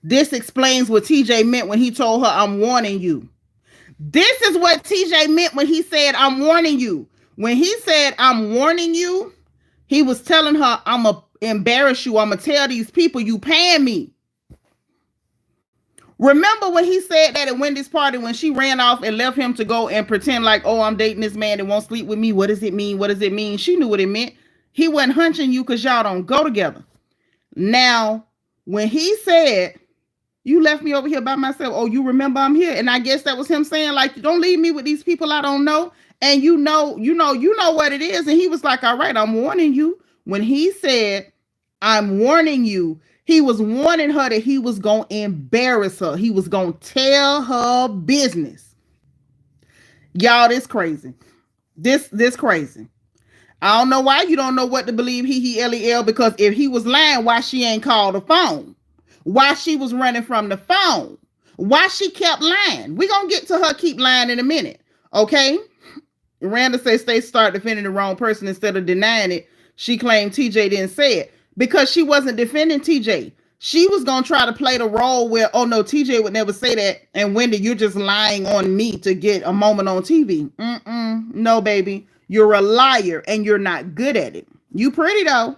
this explains what TJ meant when he told her, I'm warning you. This is what TJ meant when he said, I'm warning you. When he said, I'm warning you, he was telling her, I'm going to embarrass you. I'm going to tell these people you paying me. Remember when he said that at Wendy's party when she ran off and left him to go and pretend like, oh, I'm dating this man that won't sleep with me. What does it mean? What does it mean? She knew what it meant. He wasn't hunching you because y'all don't go together. Now, When he said, you left me over here by myself. Oh, you remember I'm here? And I guess that was him saying, like, don't leave me with these people I don't know. And you know what it is. And he was like, all right, I'm warning you. When he said, I'm warning you, he was warning her that he was going to embarrass her. He was going to tell her business. Y'all, this crazy. This crazy. I don't know why you don't know what to believe, LEL, because if he was lying, why she ain't called the phone? Why she was running from the phone? Why she kept lying? We're going to get to her keep lying in a minute, okay? Randa says Stacey started defending the wrong person instead of denying it. She claimed TJ didn't say it because she wasn't defending TJ. She was going to try to play the role where, oh no, TJ would never say that. And Wendy, you're just lying on me to get a moment on TV. No, baby. You're a liar and you're not good at it. You pretty though.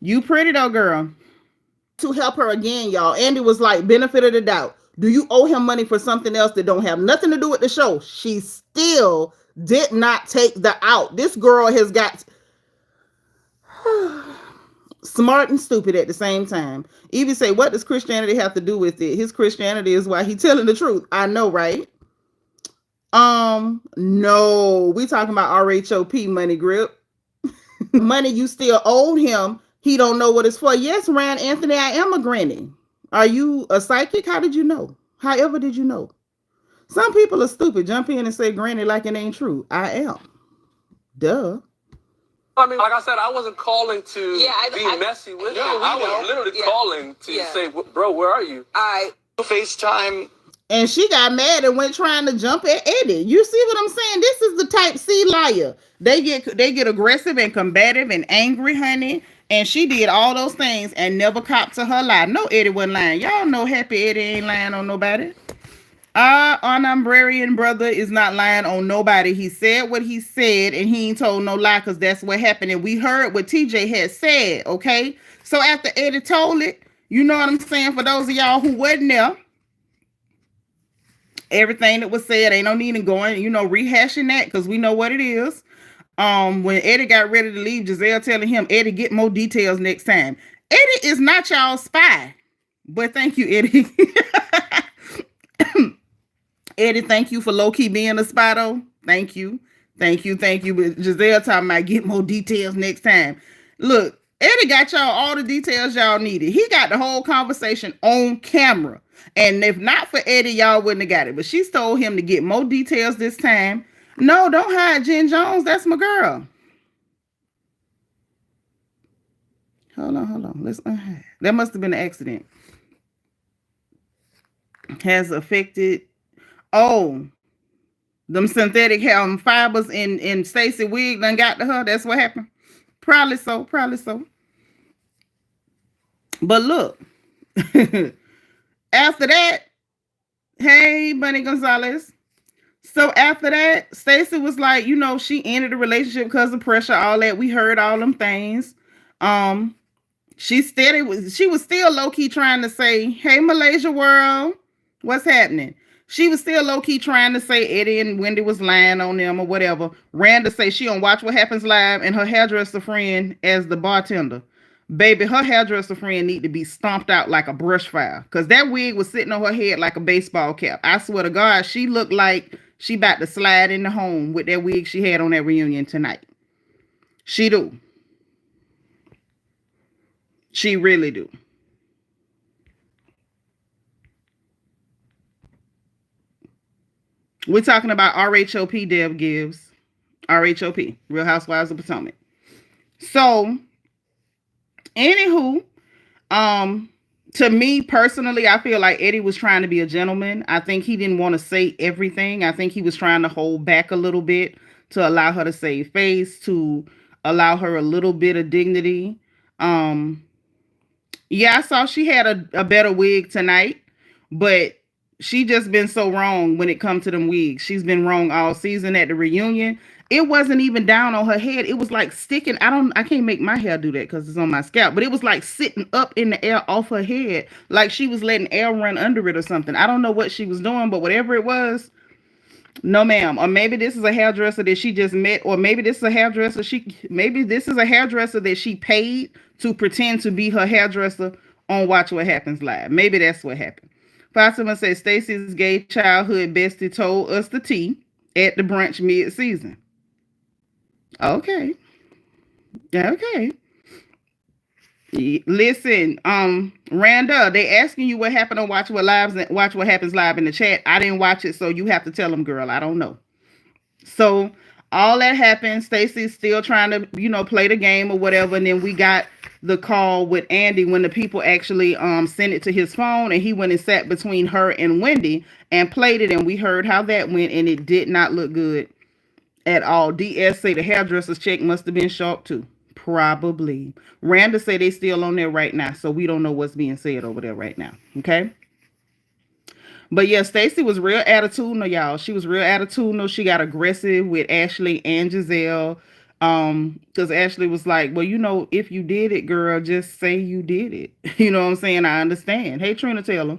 You pretty though, girl. To help her again, y'all. Andy was like, benefit of the doubt. Do you owe him money for something else that don't have nothing to do with the show? She still did not take the out. This girl has got smart and stupid at the same time. Evie say, what does Christianity have to do with it? His Christianity is why he's telling the truth. I know, right? No, we talking about RHOP money, Grip. Money you still owe him. He don't know what it's for. Yes, Ryan Anthony, I am a granny. Are you a psychic? How did you know? However did you know? Some people are stupid. Jump in and say granny like it ain't true. I am. Duh. I mean, like I said, I wasn't calling to be messy with you. I was literally calling to say, bro, where are you? I FaceTime. And she got mad and went trying to jump at Eddie. You see what I'm saying? This is the type C liar. They get aggressive and combative and angry, honey. And she did all those things and never copped to her lie. No, Eddie wasn't lying. Y'all know Happy Eddie ain't lying on nobody. Our Umbrarian brother is not lying on nobody. He said what he said and he ain't told no lie because that's what happened. And we heard what TJ had said, okay? So after Eddie told it, you know what I'm saying? For those of y'all who wasn't there, everything that was said, ain't no need in going, rehashing that because we know what it is. When Eddie got ready to leave, Giselle telling him, Eddie, get more details next time. Eddie is not y'all spy. But thank you, Eddie. Eddie, thank you for low-key being a spy, though. Thank you. But Giselle talking about get more details next time. Look, Eddie got y'all all the details y'all needed. He got the whole conversation on camera. And if not for Eddie, y'all wouldn't have got it. But she's told him to get more details this time. No, don't hide Jen Jones. That's my girl. Hold on. Let's unhide. That must have been an accident. Has affected. Oh, them synthetic fibers in Stacy wig done got to her. That's what happened. Probably so. But look, after that, hey, Bunny Gonzalez. So after that, Stacy was like, she ended the relationship because of pressure, all that. We heard all them things. She was still low-key trying to say, hey, Malaysia world, what's happening? She was still low-key trying to say Eddie and Wendy was lying on them or whatever. Randa say she don't watch What Happens Live and her hairdresser friend as the bartender. Baby, her hairdresser friend need to be stomped out like a brush fire because that wig was sitting on her head like a baseball cap. I swear to God, she looked like she about to slide into home with that wig she had on that reunion tonight. She do. She really do. We're talking about RHOP Dev Gives. RHOP, Real Housewives of Potomac. So, anywho, to me personally, I feel like Eddie was trying to be a gentleman. I think he didn't want to say everything. I think he was trying to hold back a little bit to allow her to save face, to allow her a little bit of dignity. Yeah, I saw she had a better wig tonight, but she just been so wrong when it comes to them wigs. She's been wrong all season at the reunion. It wasn't even down on her head. It was like sticking. I can't make my hair do that because it's on my scalp, but it was like sitting up in the air off her head, like she was letting air run under it or something. I don't know what she was doing, but whatever it was, no ma'am. Or maybe this is a hairdresser that she just met, or maybe this is a hairdresser that she paid to pretend to be her hairdresser on Watch What Happens Live. Maybe that's what happened. Fatima said Stacy's gay childhood bestie told us the tea at the brunch mid-season. Okay. Okay. Listen, Randa, they asking you what happened on Watch What Happens Live in the chat. I didn't watch it, so you have to tell them, girl. I don't know. So all that happened. Stacy's still trying to, play the game or whatever. And then we got the call with Andy when the people actually sent it to his phone, and he went and sat between her and Wendy and played it, and we heard how that went, and it did not look good at all. DS say the hairdresser's check must have been sharp too. Probably. Randa say they still on there right now, so we don't know what's being said over there right now. Okay. But yeah, Stacy was real attitudinal, y'all. She was real attitudinal. She got aggressive with Ashley and Giselle. Because Ashley was like, well, if you did it, girl, just say you did it. You know what I'm saying? I understand. Hey, Trina Taylor.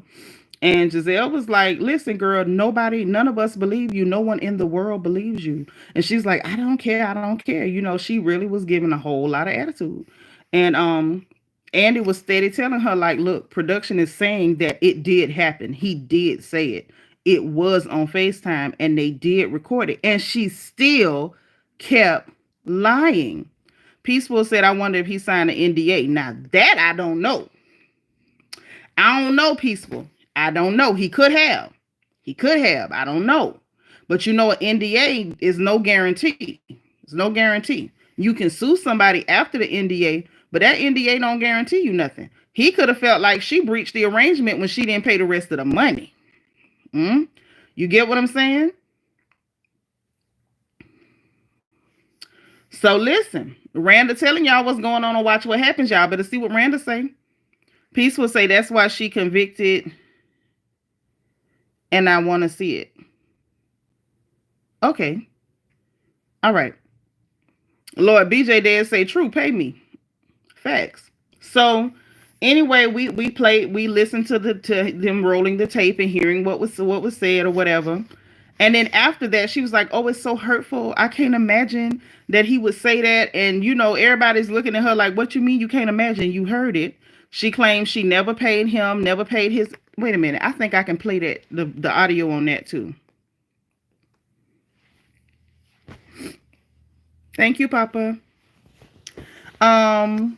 And Giselle was like, listen, girl, none of us believe you. No one in the world believes you. And she's like, I don't care. I don't care. She really was giving a whole lot of attitude. And Andy was steady telling her, like, look, production is saying that it did happen. He did say it. It was on FaceTime and they did record it. And she still kept lying. Peaceful said, I wonder if he signed an NDA. Now that I don't know. I don't know, Peaceful. I don't know. He could have. I don't know. But an NDA is no guarantee. It's no guarantee. You can sue somebody after the NDA, but that NDA don't guarantee you nothing. He could have felt like she breached the arrangement when she didn't pay the rest of the money. You get what I'm saying? So listen, Randa telling y'all what's going on Watch What Happens. Y'all better see what Randa say. Peace will say that's why she convicted, and I want to see it. Okay. All right. Lord BJ dad say true, pay me. Facts. So anyway, we listened to them rolling the tape and hearing what was said or whatever. And then after that, she was like, oh, it's so hurtful. I can't imagine that he would say that. And everybody's looking at her like, what you mean you can't imagine? You heard it. She claims she never paid him, never paid his. Wait a minute. I think I can play that the audio on that too. Thank you, Papa. I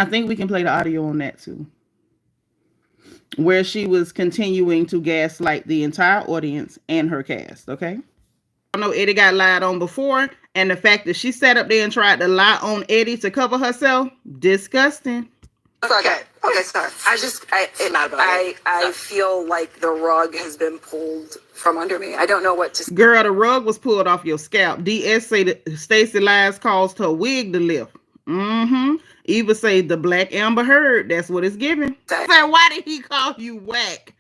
think we can play the audio on that too, where she was continuing to gaslight the entire audience and her cast. Okay. I know Eddie got lied on before, and the fact that she sat up there and tried to lie on Eddie to cover herself, disgusting. Okay, sorry. I feel like the rug has been pulled from under me. I don't know what to say. Girl, the rug was pulled off your scalp. DS say that Stacy lies caused her wig to lift. Eva say the Black Amber Heard. That's what it's giving. Say, why did he call you whack?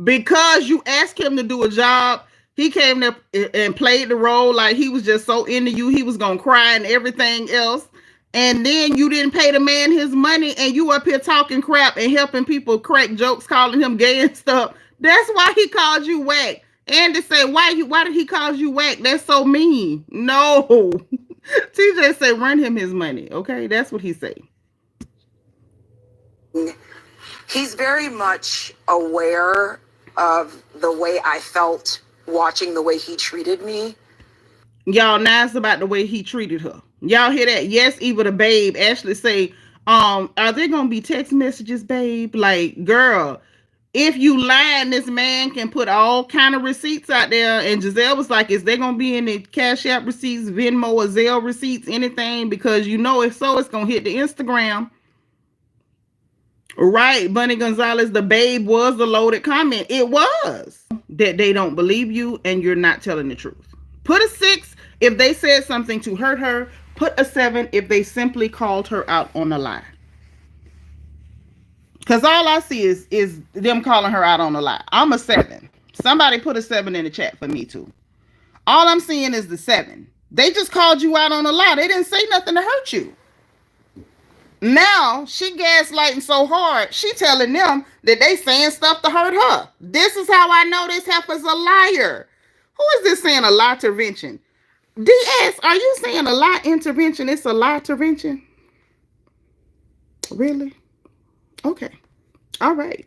Because you asked him to do a job. He came there and played the role like he was just so into you. He was going to cry and everything else. And then you didn't pay the man his money, and you up here talking crap and helping people crack jokes, calling him gay and stuff. That's why he called you whack. And to say, why did he call you whack? That's so mean. No. TJ say, run him his money. Okay, that's what he say. He's very much aware of the way I felt watching the way he treated me. Y'all, now it's about the way he treated her. Y'all hear that? Yes, Eva the babe. Ashley say, are there gonna be text messages, babe? Like, girl, if you lying, this man can put all kind of receipts out there. And Giselle was like, is there gonna be any Cash App receipts, Venmo or Zelle receipts, anything? Because if so, it's gonna hit the Instagram. Right, Bunny Gonzalez, the babe was the loaded comment. It was that they don't believe you and you're not telling the truth. Put a 6 if they said something to hurt her. Put a 7 if they simply called her out on a lie. Because all I see is them calling her out on a lie. I'm a 7. Somebody put a 7 in the chat for me too. All I'm seeing is the 7. They just called you out on a lie. They didn't say nothing to hurt you. Now she gaslighting so hard, she telling them that they saying stuff to hurt her. This is how I know this heifer's a liar. Who is this saying a lie intervention? DS, are you saying a lie intervention? It's a lie intervention? Really? Okay. All right.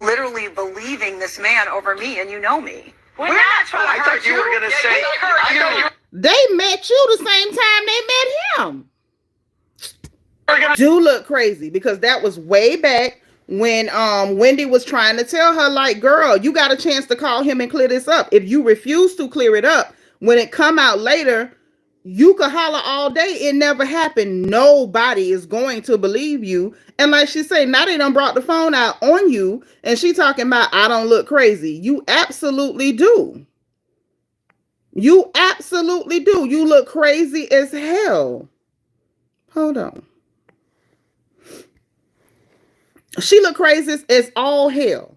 Literally believing this man over me, and you know me. We're not trying to hurt you. I thought you were going to say, They met you the same time they met him. Do look crazy because that was way back when Wendy was trying to tell her, like, girl, you got a chance to call him and clear this up. If you refuse to clear it up, when it come out later, you could holler all day. It never happened. Nobody is going to believe you. And like she said, now they done brought the phone out on you, and she talking about, I don't look crazy. You absolutely do. You absolutely do. You look crazy as hell. Hold on. She look crazy as all hell.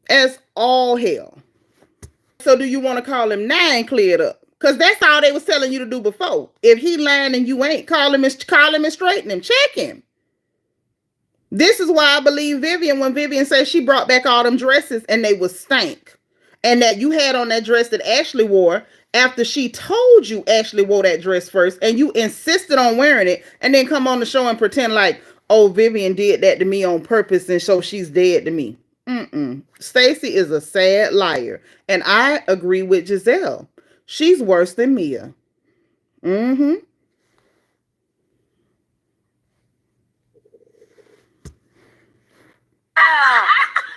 As all hell. So do you want to call him now and clear it up? Because that's all they was telling you to do before. If he lying and you ain't, call him and straighten him. Check him. This is why I believe Vivian when Vivian said she brought back all them dresses and they was stank. And that you had on that dress that Ashley wore after she told you Ashley wore that dress first and you insisted on wearing it and then come on the show and pretend like, oh, Vivian did that to me on purpose and so she's dead to me. Stacey is a sad liar. And I agree with Giselle. She's worse than Mia.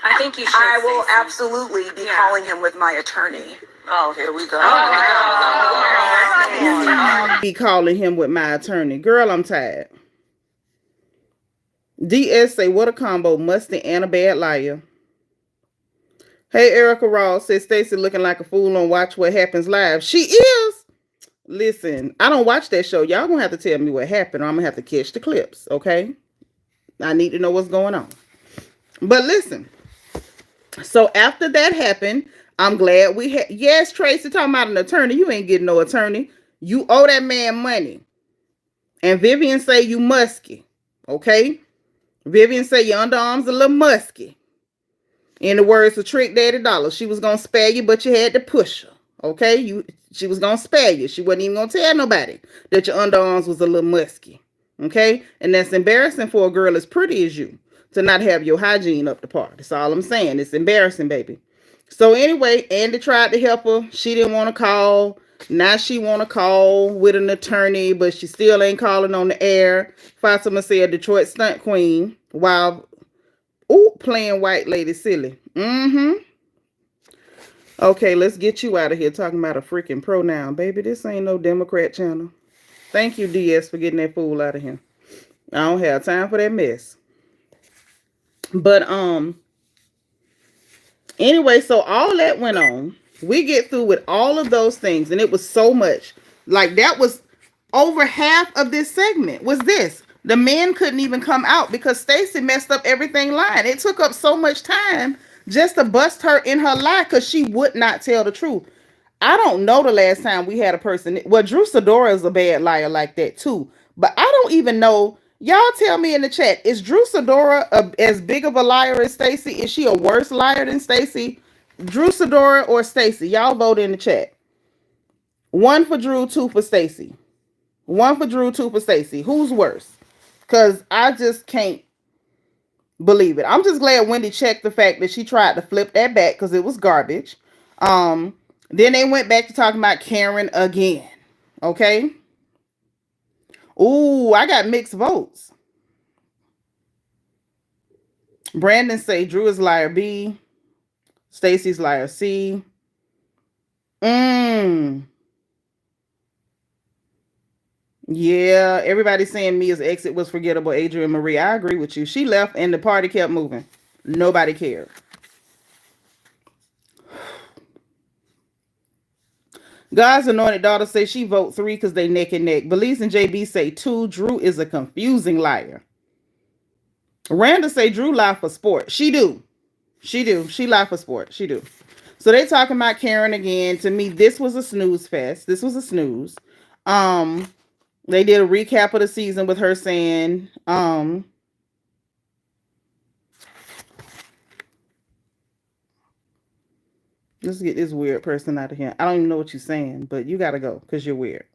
I think you should. I will absolutely be calling him with my attorney. Oh, here we go. Be calling him with my attorney. Girl, I'm tired. DS say, what a combo. Musty and a bad liar. Hey, Erica Ross says Stacey looking like a fool on Watch What Happens Live. She is. Listen, I don't watch that show. Y'all gonna have to tell me what happened or I'm gonna have to catch the clips, okay? I need to know what's going on. But listen. So after that happened, I'm glad we had. Yes, Tracy talking about an attorney. You ain't getting no attorney. You owe that man money. And Vivian say you musky. Okay? Vivian say your underarms a little musky. In the words of Trick Daddy Dollar, she was gonna spare you, but you had to push her. Okay? She was gonna spare you. She wasn't even gonna tell nobody that your underarms was a little musky. Okay? And that's embarrassing for a girl as pretty as you to not have your hygiene up to par. That's all I'm saying. It's embarrassing, baby. So anyway, Andy tried to help her. She didn't want to call. Now she want to call with an attorney, but she still ain't calling on the air. Fatima said Detroit stunt queen while playing white lady silly. Okay, let's get you out of here talking about a freaking pronoun, baby. This ain't no Democrat channel. Thank you, DS, for getting that fool out of here. I don't have time for that mess. But anyway, so all that went on. We get through with all of those things, and it was so much. Like, that was over half of this segment was this. The men couldn't even come out because Stacey messed up everything lying. It took up so much time just to bust her in her lie because she would not tell the truth. I don't know the last time we had a person. Well, Drew Sidora is a bad liar like that too. But I don't even know. Y'all tell me in the chat, is Drew Sidora as big of a liar as Stacey? Is she a worse liar than Stacey? Drew Sidora or Stacey? Y'all vote in the chat. 1 for Drew, 2 for Stacey. 1 for Drew, 2 for Stacey. Who's worse? Because I just can't believe it. I'm just glad Wendy checked the fact that she tried to flip that back because it was garbage. Then they went back to talking about Karen again. Okay. Ooh, I got mixed votes. Brandon say Drew is liar B. Stacey's liar C. Yeah, everybody's saying Mia's exit was forgettable. Adrian Marie, I agree with you. She left and the party kept moving. Nobody cared. God's anointed daughter says she vote 3 because they neck and neck. Belize and JB say 2. Drew is a confusing liar. Randa say Drew lie for sport. She do. She lie for sport. She do. So they talking about Karen again. To me, this was a snooze fest. This was a snooze. They did a recap of the season with her saying, let's get this weird person out of here. I don't even know what you're saying, but you gotta go because you're weird.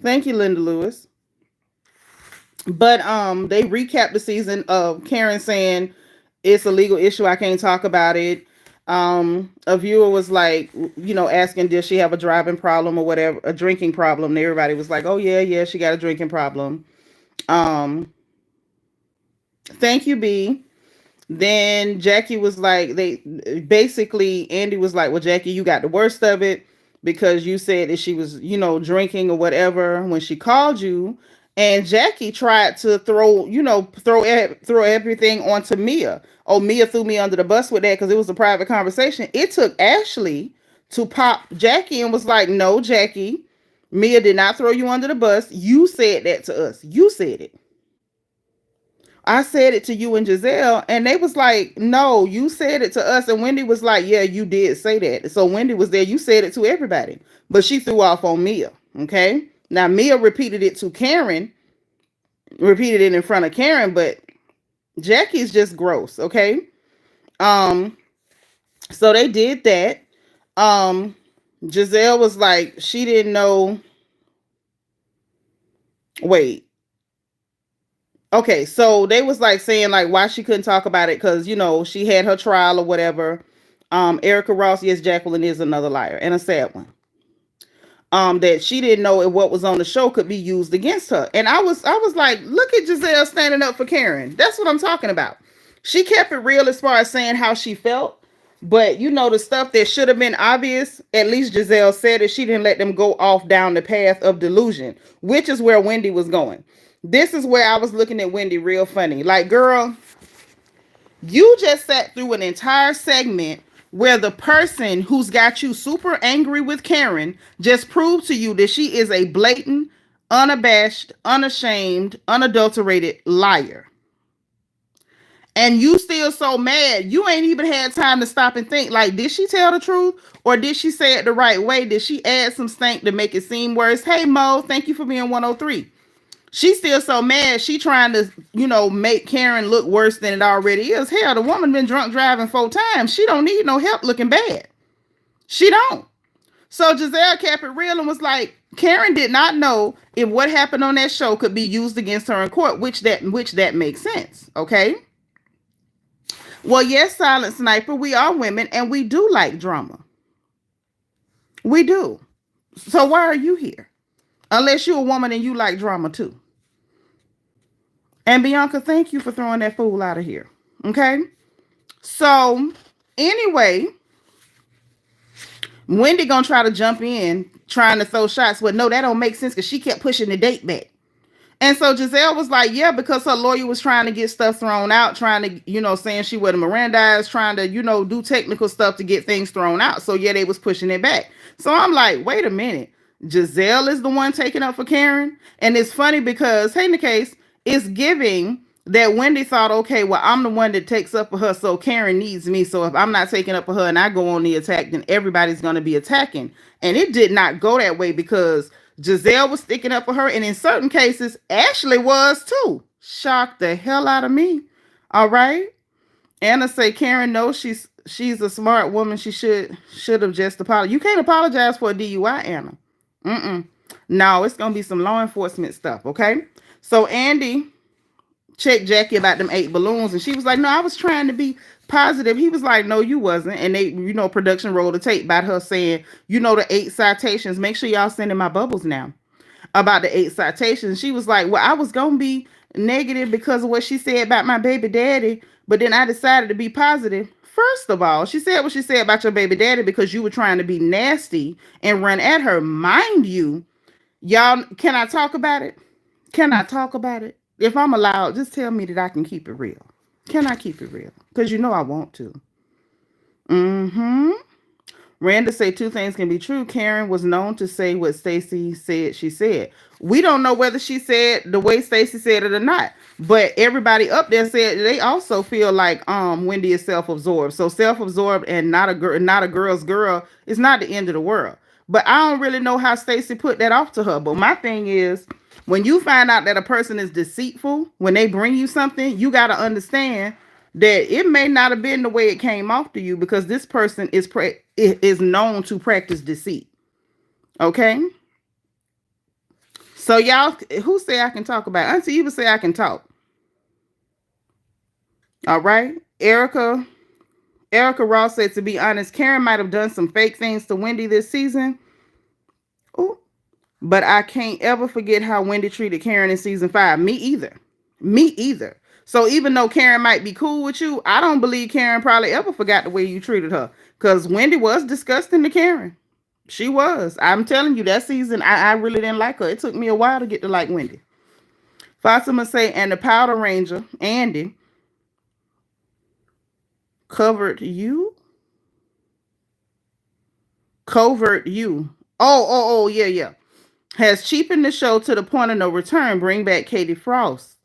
Thank you, Linda Lewis. But they recapped the season of Karen saying it's a legal issue. I can't talk about it. A viewer was like, asking, did she have a driving problem or whatever, a drinking problem? And everybody was like, oh yeah, she got a drinking problem. Thank you, B. Then Jackie was like, Andy was like, well, Jackie, you got the worst of it because you said that she was, drinking or whatever when she called you. And Jackie tried to throw everything onto Mia. Oh, Mia threw me under the bus with that because it was a private conversation. It took Ashley to pop Jackie and was like, no, Jackie, Mia did not throw you under the bus. You said that to us. You said it. I said it to you and Giselle, and they was like, no, you said it to us. And Wendy was like, yeah, you did say that. So Wendy was there. You said it to everybody, but she threw off on Mia. Okay. Now Mia repeated it to Karen, repeated it in front of Karen, but Jackie's just gross. Okay. So they did that. Giselle was like, she didn't know. Wait. Okay, so they was like saying like why she couldn't talk about it because she had her trial or whatever. Erica Ross, yes, Jacqueline is another liar and a sad one. That she didn't know if what was on the show could be used against her. And I was like, look at Giselle standing up for Karen. That's what I'm talking about. She kept it real as far as saying how she felt. But the stuff that should have been obvious, at least Giselle said it. She didn't let them go off down the path of delusion, which is where Wendy was going. This is where I was looking at Wendy real funny. Like, girl, you just sat through an entire segment where the person who's got you super angry with Karen just proved to you that she is a blatant, unabashed, unashamed, unadulterated liar. And you still so mad, you ain't even had time to stop and think, like, did she tell the truth? Or did she say it the right way? Did she add some stank to make it seem worse? Hey, Mo, thank you for being 103. She's still so mad. She trying to, make Karen look worse than it already is. Hell, the woman been drunk driving 4 times. She don't need no help looking bad. She don't. So Giselle kept it real and was like, Karen did not know if what happened on that show could be used against her in court, which that makes sense. Okay. Well, yes, Silent Sniper, we are women and we do like drama. We do. So why are you here? Unless you're a woman and you like drama too. And Bianca, thank you for throwing that fool out of here. Okay. So anyway, Wendy gonna try to jump in, trying to throw shots. Well, no, that don't make sense because she kept pushing the date back. And so Giselle was like, yeah, because her lawyer was trying to get stuff thrown out, trying to, saying she wasn't Mirandized, trying to, do technical stuff to get things thrown out. So yeah, they was pushing it back. So I'm like, wait a minute. Giselle is the one taking up for Karen. And it's funny because, hey, in the case, it's giving that Wendy thought, okay, well, I'm the one that takes up for her, so Karen needs me. So if I'm not taking up for her and I go on the attack, then everybody's going to be attacking. And it did not go that way because Giselle was sticking up for her. And in certain cases, Ashley was too. Shocked the hell out of me. All right. Anna say, Karen knows she's a smart woman. She should have just apologized. You can't apologize for a DUI, Anna. No, it's going to be some law enforcement stuff. Okay. So Andy checked Jackie about them 8 balloons. And she was like, no, I was trying to be positive. He was like, no, you wasn't. And they, production rolled the tape about her saying, the 8 citations. Make sure y'all sending my bubbles now about the 8 citations. She was like, well, I was going to be negative because of what she said about my baby daddy. But then I decided to be positive. First of all, she said what she said about your baby daddy because you were trying to be nasty and run at her. Mind you, y'all, can I talk about it? Can I talk about it? If I'm allowed, just tell me that I can keep it real. Can I keep it real? Because I want to. Randa say 2 things can be true. Karen was known to say what Stacy said she said. We don't know whether she said the way Stacy said it or not. But everybody up there said they also feel like Wendy is self-absorbed. So self-absorbed and not a girl's girl is not the end of the world. But I don't really know how Stacy put that off to her. But my thing is, when you find out that a person is deceitful, when they bring you something, you got to understand that it may not have been the way it came off to you because this person is known to practice deceit. Okay? So y'all, who say I can talk about it? Auntie Eva say I can talk. All right. Erica Ross said, to be honest, Karen might have done some fake things to Wendy this season. Ooh. But I can't ever forget how Wendy treated Karen in season 5. Me either. Me either. So even though Karen might be cool with you, I don't believe Karen probably ever forgot the way you treated her. Because Wendy was disgusting to Karen. She was. I'm telling you, that season, I really didn't like her. It took me a while to get to like Wendy. Fatima say, and the Powder Ranger, Andy, covered you? Covert you. Oh, yeah. Has cheapened the show to the point of no return. Bring back Katie Frost.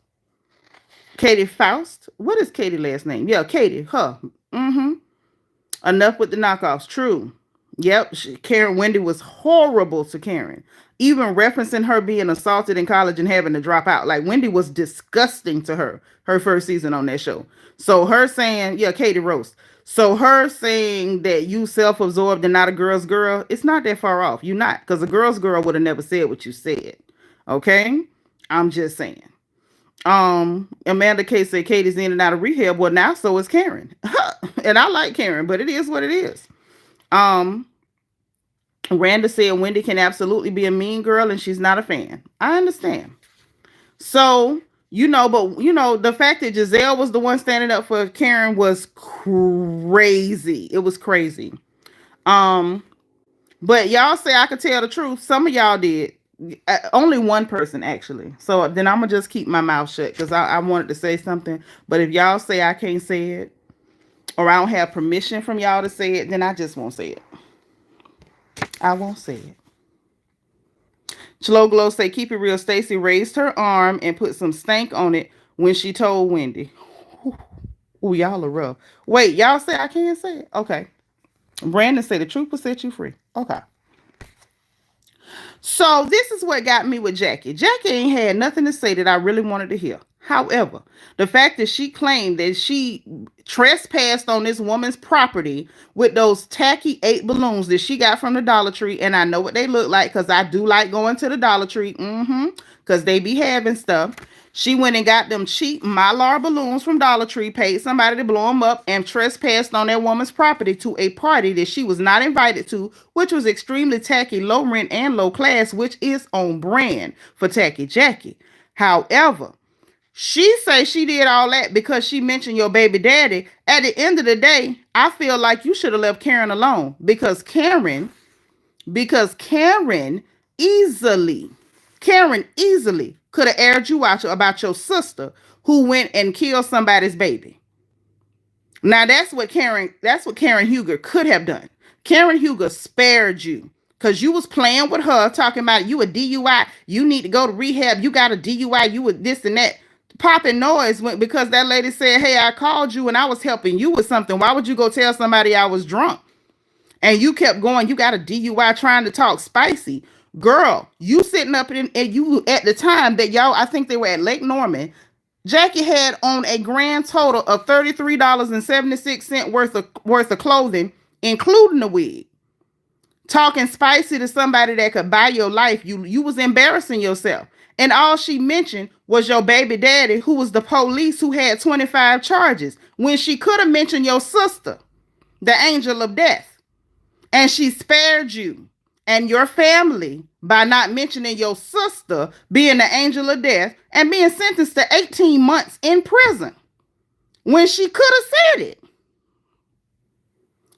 Katie Faust? What is Katie's last name? Yeah, Katie. Her. Mm-hmm. Enough with the knockoffs. True. Yep. Karen Wendy was horrible to Karen. Even referencing her being assaulted in college and having to drop out. Like, Wendy was disgusting to her first season on that show. So her saying, yeah, Katie Roast. So her saying that you self-absorbed and not a girl's girl, it's not that far off. You're not. Because a girl's girl would have never said what you said. Okay? I'm just saying. Amanda K said Katie's in and out of rehab. Well, now so is Karen. And I like Karen, but it is what it is. Randa said Wendy can absolutely be a mean girl and she's not a fan. I understand. So, the fact that Giselle was the one standing up for Karen was crazy. It was crazy. But y'all say I could tell the truth. Some of y'all did. Only one person, actually. So then I'm going to just keep my mouth shut because I wanted to say something. But if y'all say I can't say it or I don't have permission from y'all to say it, then I just won't say it. I won't say it. Chlo Glow say, keep it real. Stacey raised her arm and put some stank on it when she told Wendy. Ooh, y'all are rough. Wait, y'all say I can't say it? Okay. Brandon say the truth will set you free. Okay. So this is what got me with Jackie. Jackie ain't had nothing to say that I really wanted to hear. However, the fact that she claimed that she trespassed on this woman's property with those tacky 8 balloons that she got from the Dollar Tree, and I know what they look like because I do like going to the Dollar Tree, because they be having stuff. She went and got them cheap Mylar balloons from Dollar Tree, paid somebody to blow them up, and trespassed on that woman's property to a party that she was not invited to, which was extremely tacky, low rent, and low class, which is on brand for Tacky Jackie. However, she say she did all that because she mentioned your baby daddy. At the end of the day, I feel like you should have left Karen alone because Karen easily could have aired you out about your sister who went and killed somebody's baby. Now that's what Karen Huger could have done. Karen Huger spared you because you was playing with her, talking about you a DUI, you need to go to rehab, you got a DUI, you with this and that. Popping noise went because that lady said, hey, I called you and I was helping you with something. Why would you go tell somebody I was drunk? And you kept going, you got a DUI trying to talk spicy. Girl, you sitting up and you at the time that y'all, I think they were at Lake Norman, Jackie had on a grand total of $33.76 worth of clothing, including the wig. Talking spicy to somebody that could buy your life. You was embarrassing yourself. And all she mentioned was your baby daddy, who was the police, who had 25 charges, when she could have mentioned your sister, the angel of death. And she spared you and your family by not mentioning your sister being the angel of death and being sentenced to 18 months in prison when she could have said it.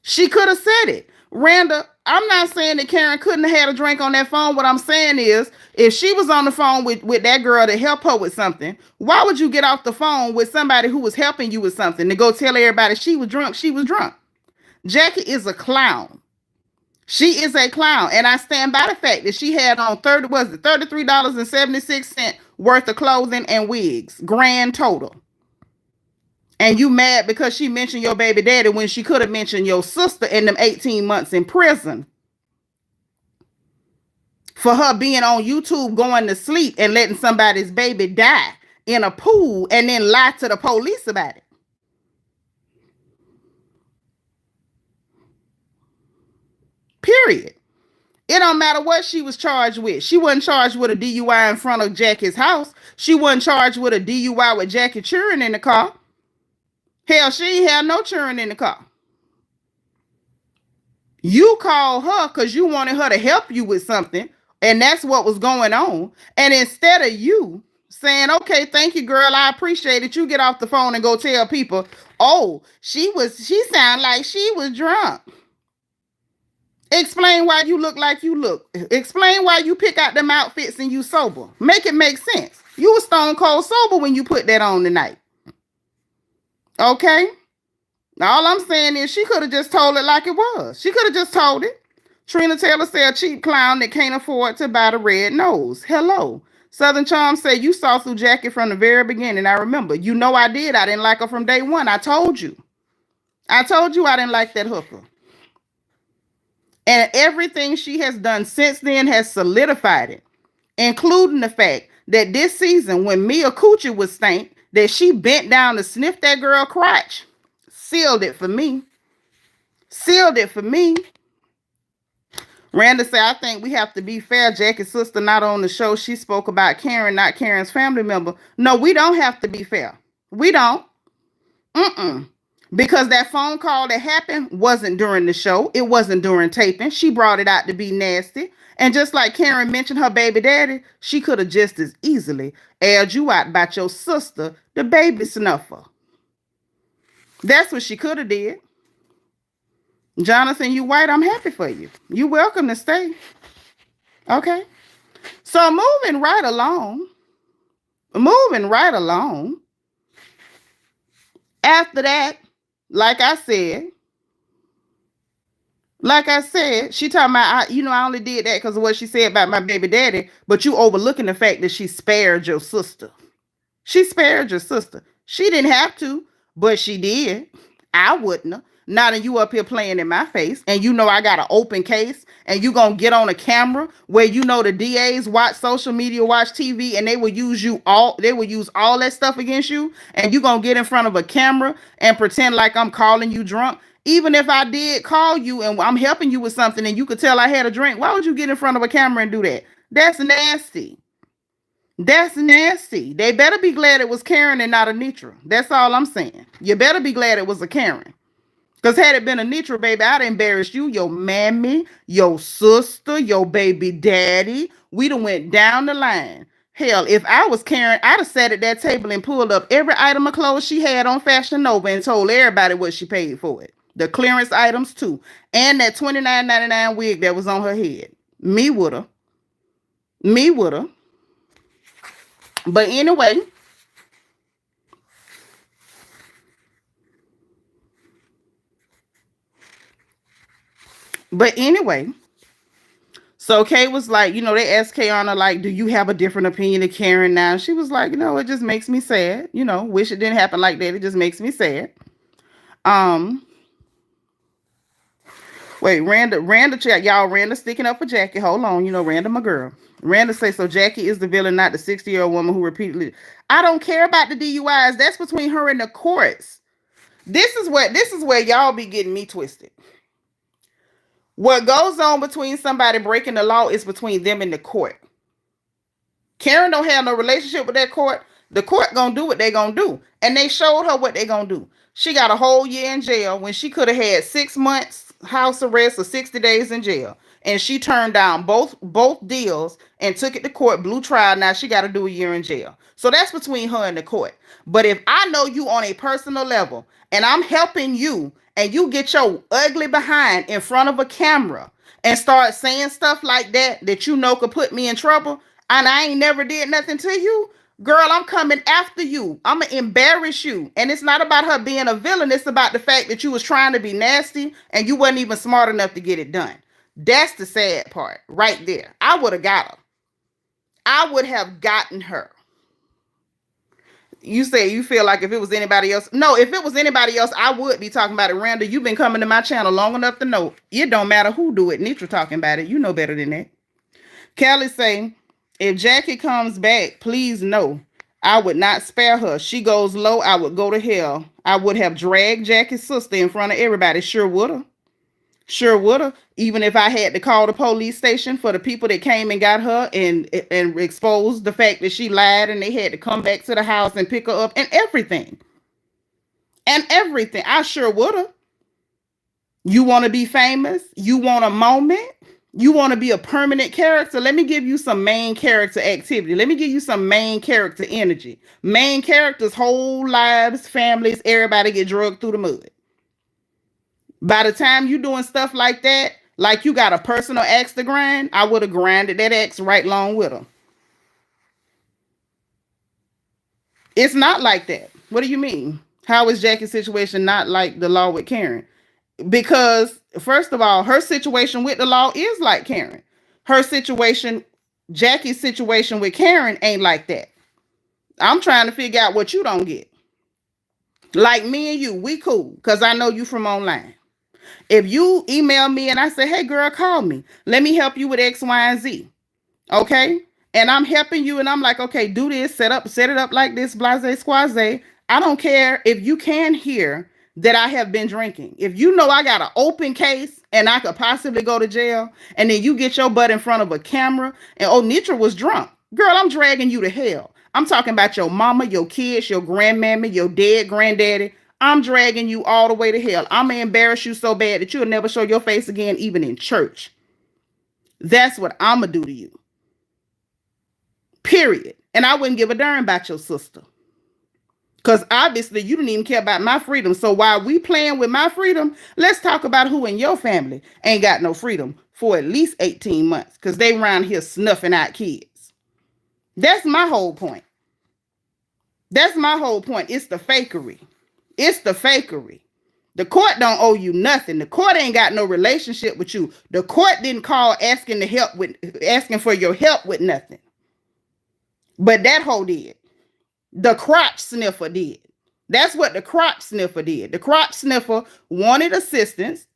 She could have said it. Randa, I'm not saying that Karen couldn't have had a drink on that phone. What I'm saying is, if she was on the phone with that girl to help her with something, why would you get off the phone with somebody who was helping you with something to go tell everybody she was drunk? She was drunk. Jackie is a clown. She is a clown. And I stand by the fact that she had on $33.76 worth of clothing and wigs, grand total. And you mad because she mentioned your baby daddy when she could have mentioned your sister in them 18 months in prison for her being on YouTube going to sleep and letting somebody's baby die in a pool and then lie to the police about it. Period. It don't matter what she was charged with. She wasn't charged with a DUI in front of Jackie's house. She wasn't charged with a DUI with Jackie children in the car. Hell, she ain't had no children in the car. You called her because you wanted her to help you with something, and that's what was going on. And instead of you saying, okay, thank you, girl, I appreciate it, you get off the phone and go tell people, oh, she sounded like she was drunk. Explain why you look like you look. Explain why you pick out them outfits and you sober. Make it make sense. You were stone cold sober when you put that on tonight. Okay? All I'm saying is she could have just told it like it was. She could have just told it. Trina Taylor said, a cheap clown that can't afford to buy the red nose. Hello. Southern Charm said, you saw through Jackie from the very beginning. I remember. You know I did. I didn't like her from day one. I told you. I didn't like that hooker. And everything she has done since then has solidified it, including the fact that this season, when Mia Coochie was stank, that she bent down to sniff that girl crotch, sealed it for me. Sealed it for me. Randa said, I think we have to be fair. Jackie's sister not on the show. She spoke about Karen, not Karen's family member. No, we don't have to be fair. We don't. Because that phone call that happened wasn't during the show. It wasn't during taping. She brought it out to be nasty. And just like Karen mentioned her baby daddy, she could have just as easily aired you out about your sister, the baby snuffer. That's what she could have did. Jonathan, you white, I'm happy for you. You welcome to stay. Okay. So moving right along. After that, like I said, she talking about, I only did that because of what she said about my baby daddy, but you overlooking the fact that she spared your sister. She spared your sister. She didn't have to, but she did. I wouldn't have. Now that you up here playing in my face, and you know I got an open case, and you gonna get on a camera where you know the DAs watch social media, watch TV, and they will use all that stuff against you, and you gonna get in front of a camera and pretend like I'm calling you drunk. Even if I did call you and I'm helping you with something and you could tell I had a drink, why would you get in front of a camera and do that? That's nasty. That's nasty. They better be glad it was Karen and not Anitra. That's all I'm saying. You better be glad it was a Karen. Because had it been Anitra, baby, I'd embarrass you, your mammy, your sister, your baby daddy. We done went down the line. Hell, if I was Karen, I'd have sat at that table and pulled up every item of clothes she had on Fashion Nova and told everybody what she paid for it. The clearance items too. And that $29.99 wig that was on her head. Me woulda. But anyway. So Kay was like, they asked Kayana, like, do you have a different opinion of Karen now? She was like, it just makes me sad. Wish it didn't happen like that. It just makes me sad. Wait, Randa, check y'all. Randa sticking up for Jackie. Hold on, Randa, my girl. Randa say, so Jackie is the villain, not the 60-year-old woman who repeatedly. I don't care about the DUIs. That's between her and the courts. This is where y'all be getting me twisted. What goes on between somebody breaking the law is between them and the court. Karen don't have no relationship with that court. The court gonna do what they gonna do. And they showed her what they gonna do. She got a whole year in jail when she could have had 6 months house arrest or 60 days in jail. And she turned down both deals and took it to court, blue trial. Now she got to do a year in jail. So that's between her and the court. But if I know you on a personal level and I'm helping you and you get your ugly behind in front of a camera and start saying stuff like that could put me in trouble, and I ain't never did nothing to you, girl, I'm coming after you. I'm going to embarrass you. And it's not about her being a villain. It's about the fact that you was trying to be nasty and you wasn't even smart enough to get it done. That's the sad part right there. I would have got her. I would have gotten her. You say you feel like if it was anybody else. No, if it was anybody else, I would be talking about it. Randa, you've been coming to my channel long enough to know it don't matter who do it. Nitra talking about it. You know better than that. Kelly say, if Jackie comes back, please know I would not spare her. She goes low, I would go to hell. I would have dragged Jackie's sister in front of everybody. Sure would have. Sure woulda. Even if I had to call the police station for the people that came and got her and exposed the fact that she lied and they had to come back to the house and pick her up and everything. And everything. I sure woulda. You want to be famous? You want a moment? You want to be a permanent character? Let me give you some main character activity. Let me give you some main character energy. Main characters' whole lives, families, everybody get drugged through the mud. By the time you doing stuff like that, like you got a personal axe to grind, I would have grinded that axe right along with her. It's not like that. What do you mean? How is Jackie's situation not like the law with Karen? Because first of all, her situation with the law is like Karen. Her situation, Jackie's situation with Karen ain't like that. I'm trying to figure out what you don't get. Like me and you, we cool because I know you from online. If you email me and I say, hey girl, call me. Let me help you with X, Y, and Z. Okay? And I'm helping you and I'm like, okay, do this, set it up like this, blase squaze. I don't care if you can hear that I have been drinking. If you know I got an open case and I could possibly go to jail, and then you get your butt in front of a camera and oh, Nitra was drunk. Girl, I'm dragging you to hell. I'm talking about your mama, your kids, your grandmammy, your dead granddaddy. I'm dragging you all the way to hell. I'm going to embarrass you so bad that you'll never show your face again, even in church. That's what I'm going to do to you. Period. And I wouldn't give a darn about your sister. Because obviously you didn't even care about my freedom. So while we playing with my freedom, let's talk about who in your family ain't got no freedom for at least 18 months. Because they around here snuffing out kids. That's my whole point. That's my whole point. It's the fakery. It's the fakery. The court don't owe you nothing. The court ain't got no relationship with you. The court didn't call asking for your help with nothing. But that hoe did. The crotch sniffer did. That's what the crotch sniffer did. The crotch sniffer wanted assistance.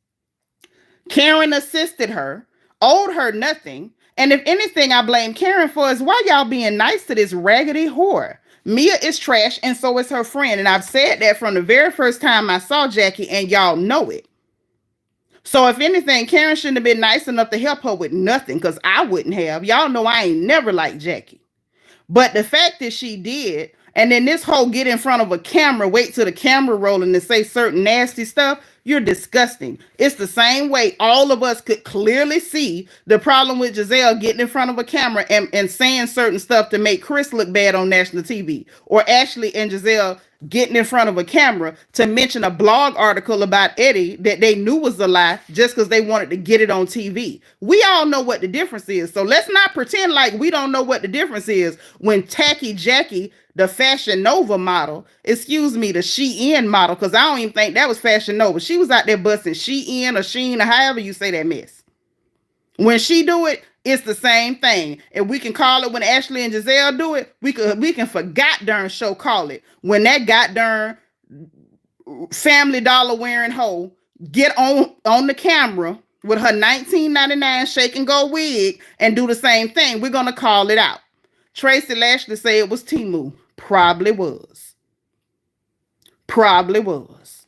Karen assisted her, owed her nothing. And if anything, I blame Karen for is why y'all being nice to this raggedy whore. Mia is trash and so is her friend. And I've said that from the very first time I saw Jackie and y'all know it. So if anything, Karen shouldn't have been nice enough to help her with nothing because I wouldn't have. Y'all know I ain't never liked Jackie. But the fact that she did, and then this whole get in front of a camera, wait till the camera rolling and say certain nasty stuff, you're disgusting. It's the same way all of us could clearly see the problem with Giselle getting in front of a camera and saying certain stuff to make Chris look bad on national TV, or Ashley and Giselle getting in front of a camera to mention a blog article about Eddie that they knew was a lie just because they wanted to get it on TV. We all know what the difference is. So let's not pretend like we don't know what the difference is when Tacky Jackie, the Fashion Nova model, the Shein model, because I don't even think that was Fashion Nova. She was out there busting Shein or Sheen or however you say that mess. When she do it, it's the same thing. And we can call it when Ashley and Giselle do it. We can for goddamn show call it when that goddamn Family Dollar wearing hoe get on the camera with her $19.99 shake and go wig and do the same thing. We're gonna call it out. Tracy Lashley said it was Temu. Probably was. Probably was.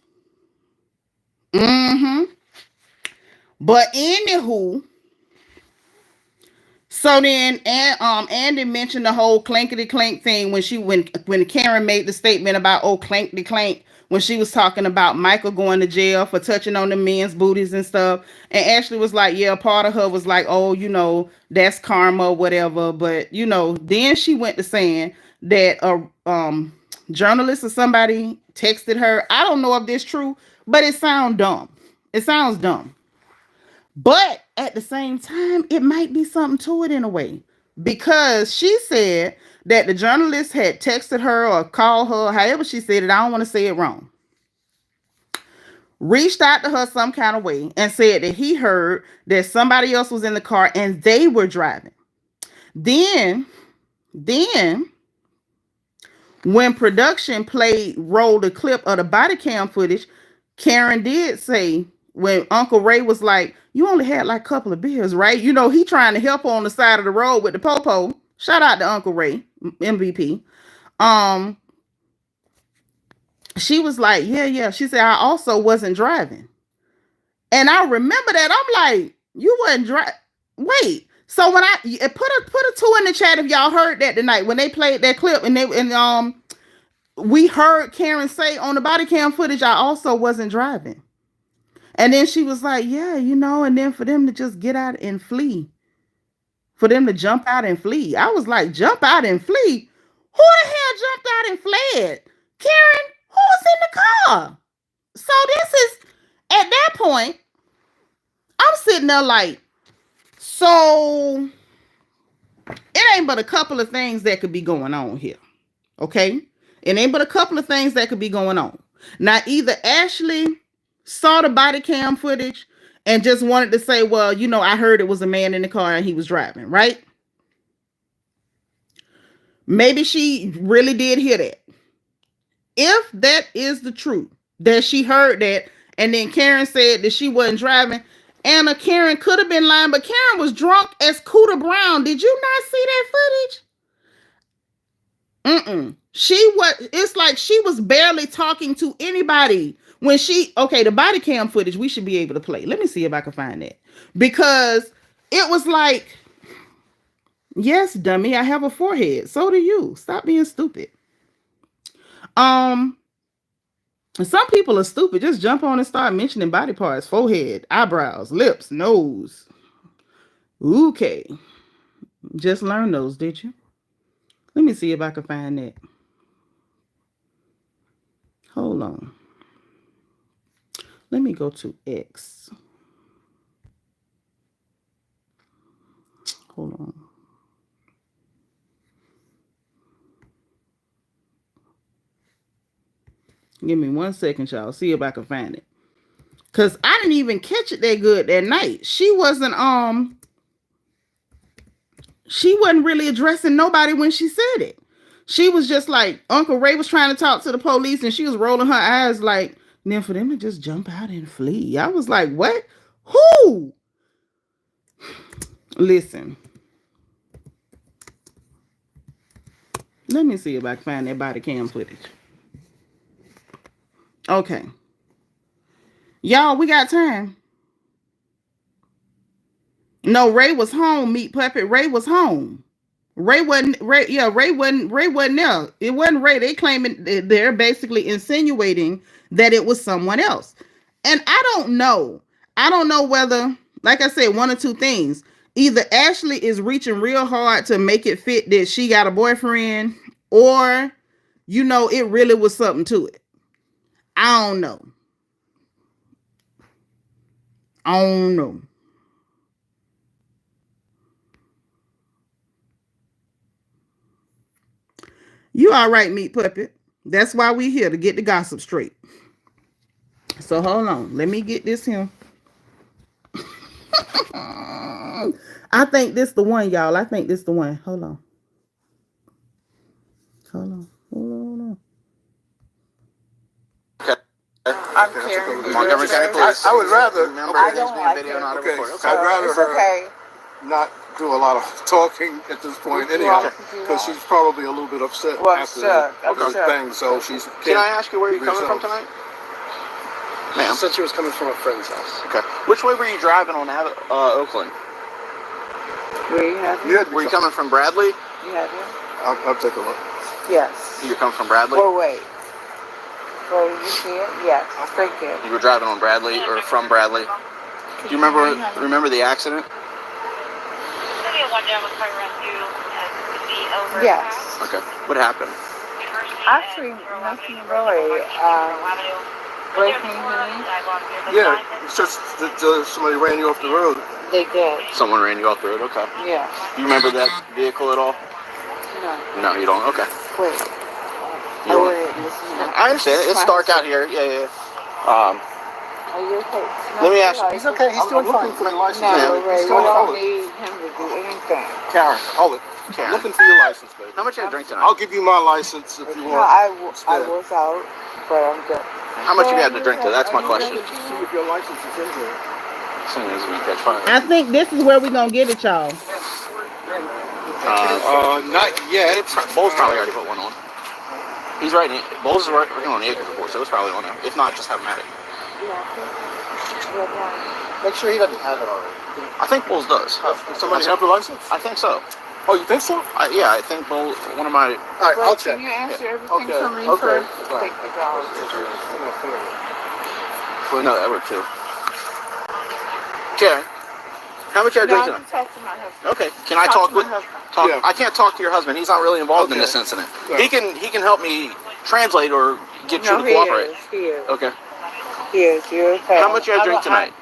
But anywho. So then, Andy mentioned the whole clankety clank thing when Karen made the statement about clankety clank when she was talking about Michael going to jail for touching on the men's booties and stuff. And Ashley was like, yeah, part of her was like, oh, that's karma or whatever. But then she went to saying that a journalist or somebody texted her. I don't know if this is true, but it sounds dumb. It sounds dumb. But at the same time, it might be something to it in a way, because she said that the journalist had texted her or called her, however she said it, I don't want to say it wrong, reached out to her some kind of way and said that he heard that somebody else was in the car and they were driving. Then when production rolled a clip of the body cam footage, Karen did say, when Uncle Ray was like, you only had like a couple of beers, right? He trying to help her on the side of the road with the popo. Shout out to Uncle Ray, MVP. She was like, yeah. She said, I also wasn't driving. And I remember that. I'm like, you wasn't driving. Wait. So when I put a 2 in the chat if y'all heard that tonight when they played that clip and we heard Karen say on the body cam footage, I also wasn't driving. And then she was like, yeah, and then for them to just get out and flee, for them to jump out and flee. I was like, jump out and flee? Who the hell jumped out and fled? Karen, who was in the car? So this is, at that point, I'm sitting there like, so it ain't but a couple of things that could be going on here. Okay? It ain't but a couple of things that could be going on. Now, either Ashley saw the body cam footage and just wanted to say, well, I heard it was a man in the car and he was driving, right? Maybe she really did hear that. If that is the truth, that she heard that, and then Karen said that she wasn't driving, Anna, Karen could have been lying, but Karen was drunk as Cooter Brown. Did you not see that footage? It's like she was barely talking to anybody when the body cam footage we should be able to play. Let me see if I can find that. Because it was like, yes, dummy, I have a forehead. So do you. Stop being stupid. Some people are stupid. Just jump on and start mentioning body parts, forehead, eyebrows, lips, nose. Okay. Just learn those, did you? Let me see if I can find that. Hold on. Let me go to X. Hold on. Give me 1 second, y'all. See if I can find it. Cause I didn't even catch it that good that night. She wasn't really addressing nobody when she said it. She was just like, Uncle Ray was trying to talk to the police and she was rolling her eyes like, and then for them to just jump out and flee. I was like, what? Who? Listen. Let me see if I can find that body cam footage. Okay. Y'all, we got time. No, Ray was home, Meat Puppet. Ray was home. Ray wasn't there. It wasn't Ray. They claiming they're basically insinuating that it was someone else. And I don't know. I don't know whether, like I said, one or two things. Either Ashley is reaching real hard to make it fit that she got a boyfriend, or, it really was something to it. I don't know. You all right, Meat Puppet. That's why we here, to get the gossip straight. So hold on. Let me get this here. I think this the one, y'all. I think this the one. Hold on. Okay. I'm Karen. Montgomery County Police. I would rather. Remember, I there's don't being like video it. not a Okay, report. I'd rather It's her okay. not do a lot of talking at this point, anyhow, because she's probably a little bit upset Well, after sure, the sure. thing. So she's. Can I ask you where you're coming from tonight? Ma'am. She said she was coming from a friend's house. Okay. Which way were you driving on Oakland? Where you have it? Were you coming from Bradley? You have it? I'll take a look. Yes. You're coming from Bradley? Well, wait. Well, you see it? Yes. Thank you. You were driving on Bradley or from Bradley? Do you remember the accident? Yes. Okay. What happened? Actually, nothing really. Breaking news. Yeah, it's just that somebody ran you off the road. They did. Someone ran you off the road? Okay. Yeah. Do you remember that vehicle at all? No. No, you don't? Okay. Wait. You don't? I understand. It's dark out here. Yeah. Are you okay? Let me ask you. He's okay. He's doing fine. For your license. No, Ray, we Hold don't it. need him to do anything. Karen, hold it. Karen. Looking for your license, baby. How much you have to drink tonight? I'll give you my license if you No, want. I was out, but I'm good. How much you have to drink though? That's my question. See if your license is in here. As soon as we catch fire. I think this is where we're going to get it, y'all. Not yet. Bowles probably already put one on. He's right. Bowles is working on the acres report, so it's probably on there. If not, just have him at it. Make sure he doesn't have it already. I think Bulls does. Does somebody have the license? I think so. Oh, you think so? Yeah, I think Bull, one of my... All right, I'll check. Can you answer everything Okay, for me okay. first? Take the dog. No, that were two. Karen, how much you No, drink I tonight? can talk to my husband. Okay, can I talk with... Talk, Yeah. I can't talk to your husband. He's not really involved in Okay. this incident. Yeah. He can help me translate or get you No, to he cooperate. is. Okay. He is. You're okay. How much you drink tonight?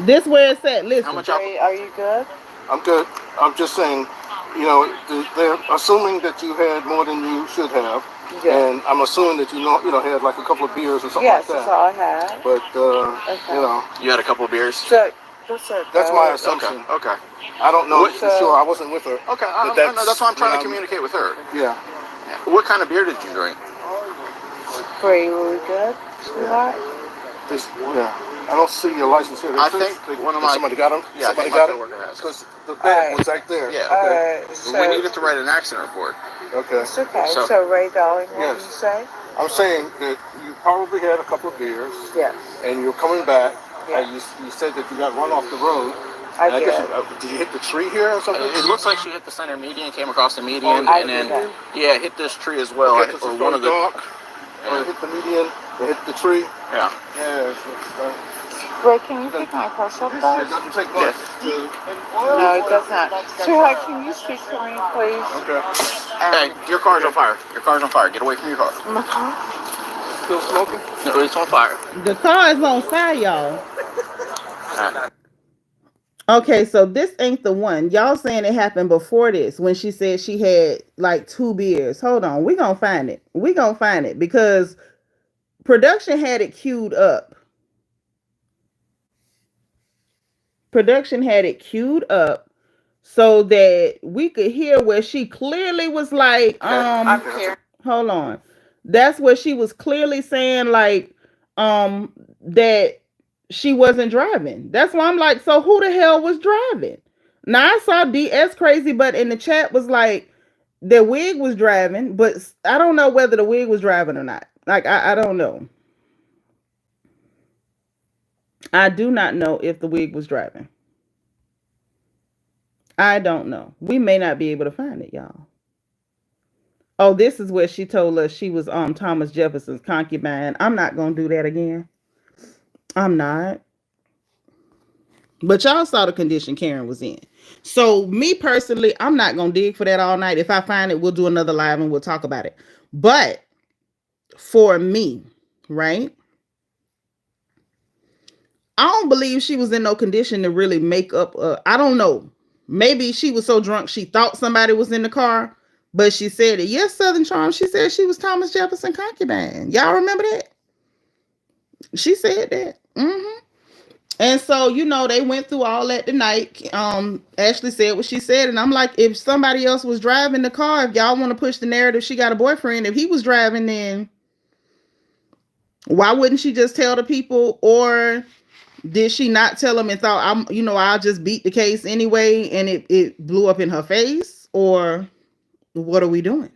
This where it's at. Listen. How much Are you good? I'm good. I'm just saying, you know, they're assuming that you had more than you should have. Yeah. And I'm assuming that you had like a couple of beers or something Yes, like that's that. all I had. But, Okay. you know, You had a couple of beers? So, what's up? that's my assumption. Okay. I don't know What- for sure. I wasn't with her. Okay, But that's why I'm trying to what communicate with her. Yeah. What kind of beer did you drink? Are you good, sweetheart? Yeah. I don't see your license here. I think one of my... Somebody got him? Yeah, Somebody I think my got him? coworker has. Because the bag Alright. was right there. Yeah. Okay. So, We needed to write an accident report. Okay. it's okay. So- So, Ray, darling, what Yes. did you say? I'm saying that you probably had a couple of beers Yes, and you're coming back. Yeah. And you said that you got run off the road. I And did. guess did you hit the tree here or something? It looks like she hit the center median, came across the median, I and then did. yeah, hit this tree as well, Okay, 'cause or it's one of the dark. Or hit the median, or hit the tree. yeah. Yeah. Ray, can you pick my purse up, It though? doesn't take much. No, it does not. Sweetheart, can you speak to me, please? Okay. Hey, your car's on fire. Your car's on fire. Get away from your car. My car? Still smoking? No, it's on fire. The car is on fire, y'all. Alright. Okay, so this ain't the one. Y'all saying it happened before this when she said she had like 2 beers. Hold on, we gonna find it. We gonna find it because production had it queued up. Production had it queued up so that we could hear where she clearly was like, I'm here. hold on. That's where she was clearly saying like that she wasn't driving. That's why I'm like, so who the hell was driving? Now I saw DS Crazy, but in the chat was like the wig was driving, but I don't know whether the wig was driving or not. Like I don't know. I do not know if the wig was driving. I don't know. We may not be able to find it, y'all. Oh, this is where she told us she was Thomas Jefferson's concubine. I'm not gonna do that again. I'm not. But y'all saw the condition Karen was in. So me personally, I'm not gonna dig for that all night. If I find it, we'll do another live and we'll talk about it. But for me, right? I don't believe she was in no condition to really make up. I don't know. Maybe she was so drunk she thought somebody was in the car, but she said it. Yes, Southern Charm. She said she was Thomas Jefferson concubine. Y'all remember that? She said that. And so, you know, they went through all that tonight. Ashley said what she said. And I'm like, if somebody else was driving the car, if y'all want to push the narrative, she got a boyfriend. If he was driving, then why wouldn't she just tell the people? Or did she not tell them and thought, I'll just beat the case anyway, and it blew up in her face? Or what are we doing?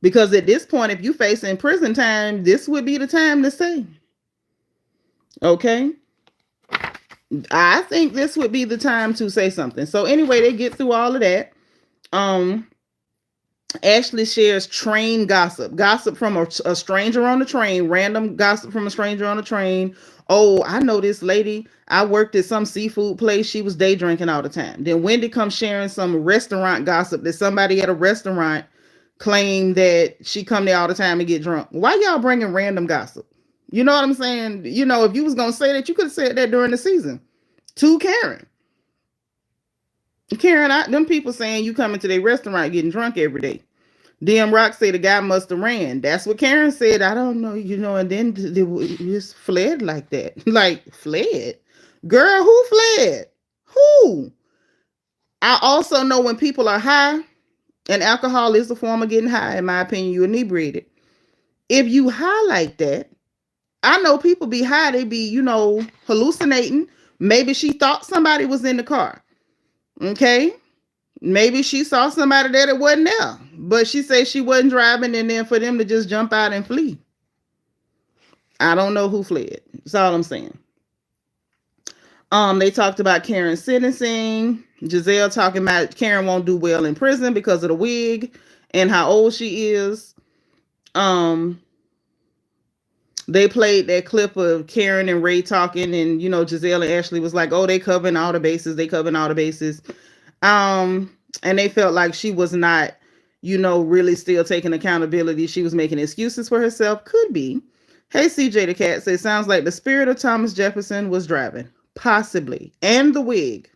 Because at this point, if you facing prison time, this would be the time to say. Okay? I think this would be the time to say something. So anyway, they get through all of that. Ashley shares train gossip from a stranger on the train, random gossip from a stranger on the train. Oh, I know this lady. I worked at some seafood place. She was day drinking all the time. Then Wendy comes sharing some restaurant gossip that somebody at a restaurant claimed that she come there all the time and get drunk. Why y'all bringing random gossip? You know what I'm saying? You know, if you was going to say that, you could have said that during the season to Karen. Them people saying you coming to their restaurant getting drunk every day. DM Rock say the guy must have ran. That's what Karen said. I don't know, and then they just fled like that. Like, fled? Girl, who fled? Who? I also know when people are high, and alcohol is a form of getting high, in my opinion, you inebriated. If you high like that, I know people be high, they be, hallucinating. Maybe she thought somebody was in the car. Okay? Maybe she saw somebody there that wasn't there. But she said she wasn't driving, and then for them to just jump out and flee. I don't know who fled. That's all I'm saying. They talked about Karen's sentencing. Giselle talking about Karen won't do well in prison because of the wig and how old she is. They played that clip of Karen and Ray talking, and Giselle and Ashley was like, "Oh, they covering all the bases. They covering all the bases." And they felt like she was not, really still taking accountability. She was making excuses for herself. Could be. Hey, CJ the cat says, sounds like the spirit of Thomas Jefferson was driving. Possibly. And the wig.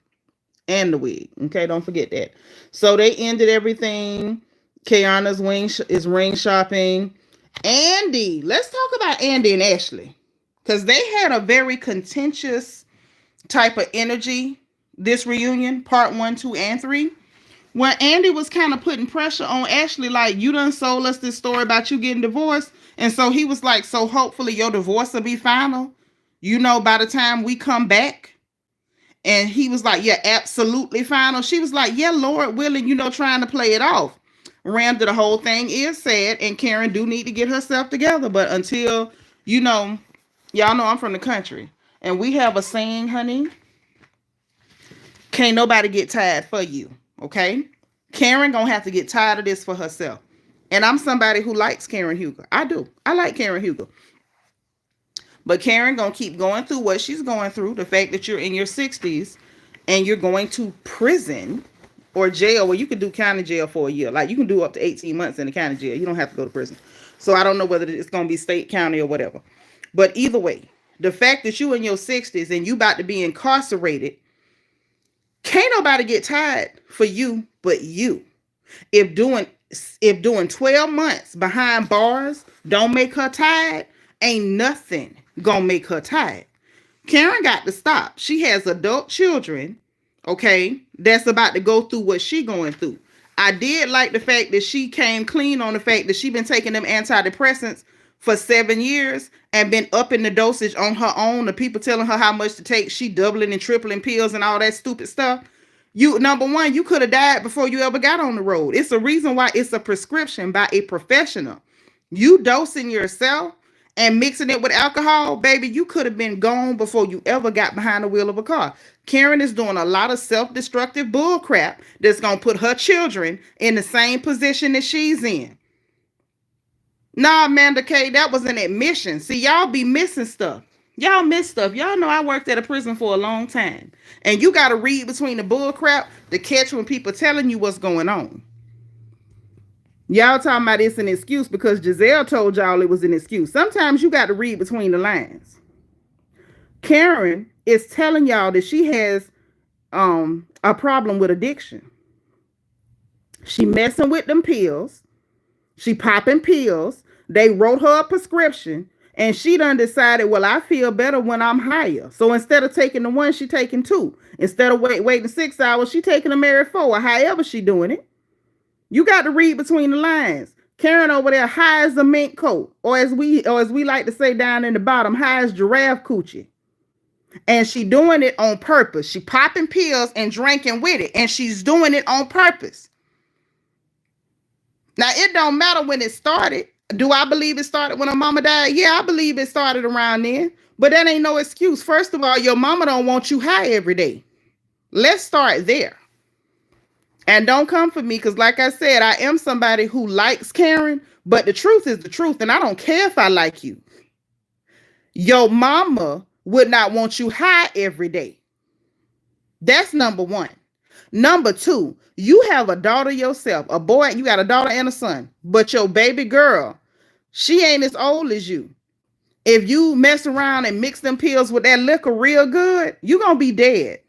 Okay, don't forget that. So they ended everything. Kiana's is ring shopping. Andy. Let's talk about Andy and Ashley. Because they had a very contentious type of energy, this reunion, part 1, 2, and 3. When Andy was kind of putting pressure on Ashley, like, you done sold us this story about you getting divorced. And so he was like, so hopefully your divorce will be final, by the time we come back. And he was like, yeah, absolutely final. She was like, yeah, Lord willing, trying to play it off. Randa, the whole thing is sad, and Karen do need to get herself together. But until, y'all know I'm from the country. And we have a saying, honey, can't nobody get tired for you. Okay, Karen gonna have to get tired of this for herself. And I'm somebody who likes Karen Huger. I do. I like Karen Huger. But Karen gonna keep going through what she's going through. The fact that you're in your 60s and you're going to prison or jail, well, you can do county jail for a year. Like, you can do up to 18 months in the county jail. You don't have to go to prison. So I don't know whether it's gonna be state, county, or whatever. But either way, the fact that you in your 60s and you about to be incarcerated, can't nobody get tired for you but you. If doing 12 months behind bars don't make her tired, ain't nothing gonna make her tired. Karen got to stop. She has adult children, okay, that's about to go through what she going through. I did like the fact that she came clean on the fact that she been taking them antidepressants for 7 years and been upping the dosage on her own. The people telling her how much to take, she doubling and tripling pills and all that stupid stuff. Number one, you could have died before you ever got on the road. It's a reason why it's a prescription by a professional. You dosing yourself and mixing it with alcohol, baby, you could have been gone before you ever got behind the wheel of a car. Karen is doing a lot of self-destructive bull crap that's going to put her children in the same position that she's in. Nah, Amanda K, that was an admission. See, y'all be missing stuff. Y'all miss stuff. Y'all know I worked at a prison for a long time. And you got to read between the bull crap to catch when people telling you what's going on. Y'all talking about it's an excuse because Giselle told y'all it was an excuse. Sometimes you got to read between the lines. Karen is telling y'all that she has a problem with addiction. She messing with them pills. She popping pills. They wrote her a prescription. And she done decided, well, I feel better when I'm higher. So instead of taking the 1, she taking 2. Instead of waiting 6 hours, she taking a Mary 4, or however she doing it. You got to read between the lines. Karen over there high as a mink coat, or as we like to say down in the bottom, high as giraffe coochie. And she doing it on purpose. She popping pills and drinking with it, and she's doing it on purpose. Now, it don't matter when it started. Do I believe it started when her mama died? Yeah, I believe it started around then. But that ain't no excuse. First of all, your mama don't want you high every day. Let's start there. And don't come for me because, like I said, I am somebody who likes Karen, but the truth is the truth, and I don't care if I like you. Your mama would not want you high every day. That's number one. Number two, you have a daughter yourself, a boy, you got a daughter and a son, but your baby girl, she ain't as old as you. If you mess around and mix them pills with that liquor real good, you're going to be dead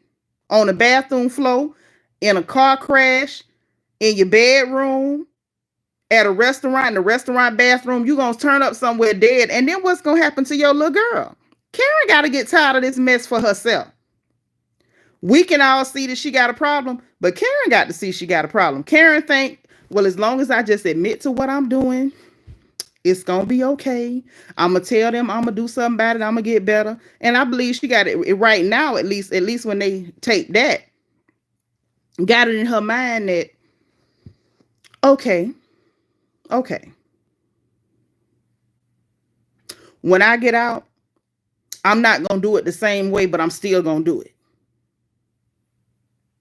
on the bathroom floor, in a car crash, in your bedroom, at a restaurant, in the restaurant bathroom. You're going to turn up somewhere dead. And then what's going to happen to your little girl? Karen got to get tired of this mess for herself. We can all see that she got a problem, but Karen got to see she got a problem. Karen think, well, as long as I just admit to what I'm doing, it's going to be okay. I'm going to tell them I'm going to do something about it. I'm going to get better. And I believe she got it right now, at least when they take that, got it in her mind that, okay. When I get out, I'm not going to do it the same way, but I'm still going to do it.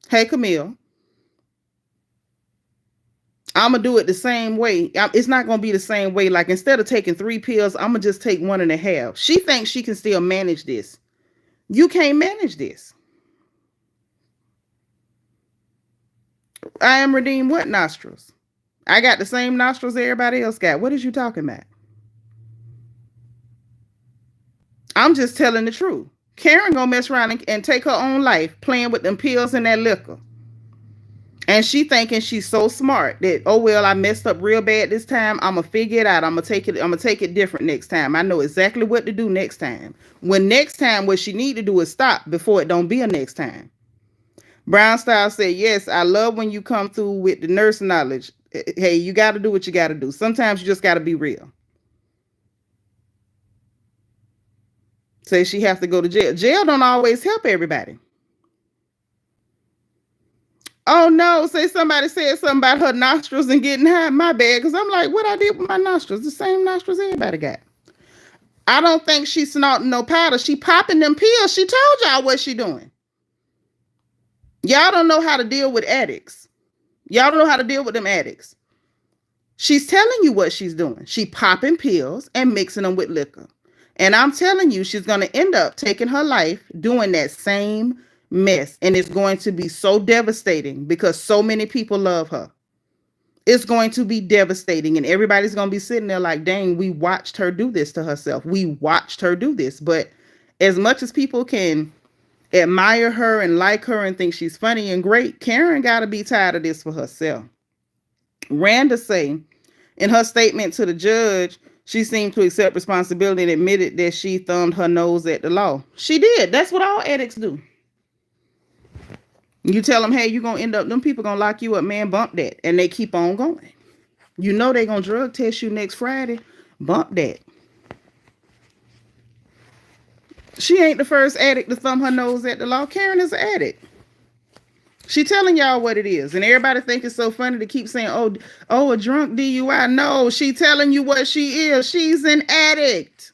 Hey, Camille. I'm going to do it the same way. It's not going to be the same way. Like, instead of taking 3 pills, I'm going to just take 1.5. She thinks she can still manage this. You can't manage this. I am redeemed what nostrils? I got the same nostrils everybody else got. What is you talking about? I'm just telling the truth. Karen gonna mess around and take her own life playing with them pills and that liquor. And she thinking she's so smart that, oh well, I messed up real bad this time. I'm gonna figure it out. I'm gonna take it different next time. I know exactly what to do next time. When next time what she need to do is stop before it don't be a next time. Brown Style said, yes, I love when you come through with the nurse knowledge. Hey, you gotta do what you gotta do. Sometimes you just gotta be real. Say she have to go to jail. Jail don't always help everybody. Oh no, say somebody said something about her nostrils and getting high. My bad, because I'm like, what I did with my nostrils? The same nostrils everybody got. I don't think she's snorting no powder. She popping them pills. She told y'all what she doing. Y'all don't know how to deal with addicts. Y'all don't know how to deal with them addicts. She's telling you what she's doing. She popping pills and mixing them with liquor. And I'm telling you, she's going to end up taking her life doing that same mess. And it's going to be so devastating because so many people love her. It's going to be devastating. And everybody's going to be sitting there like, dang, we watched her do this to herself. We watched her do this. But as much as people can admire her and like her and think she's funny and great, Karen got to be tired of this for herself. Randa say, in her statement to the judge, she seemed to accept responsibility and admitted that she thumbed her nose at the law. She did. That's what all addicts do. You tell them, hey, you're going to end up, them people going to lock you up, man, bump that. And they keep on going. You know they're going to drug test you next Friday. Bump that. She ain't the first addict to thumb her nose at the law. Karen is an addict. She telling y'all what it is. And everybody think it's so funny to keep saying, oh, a drunk DUI. No, she telling you what she is. She's an addict.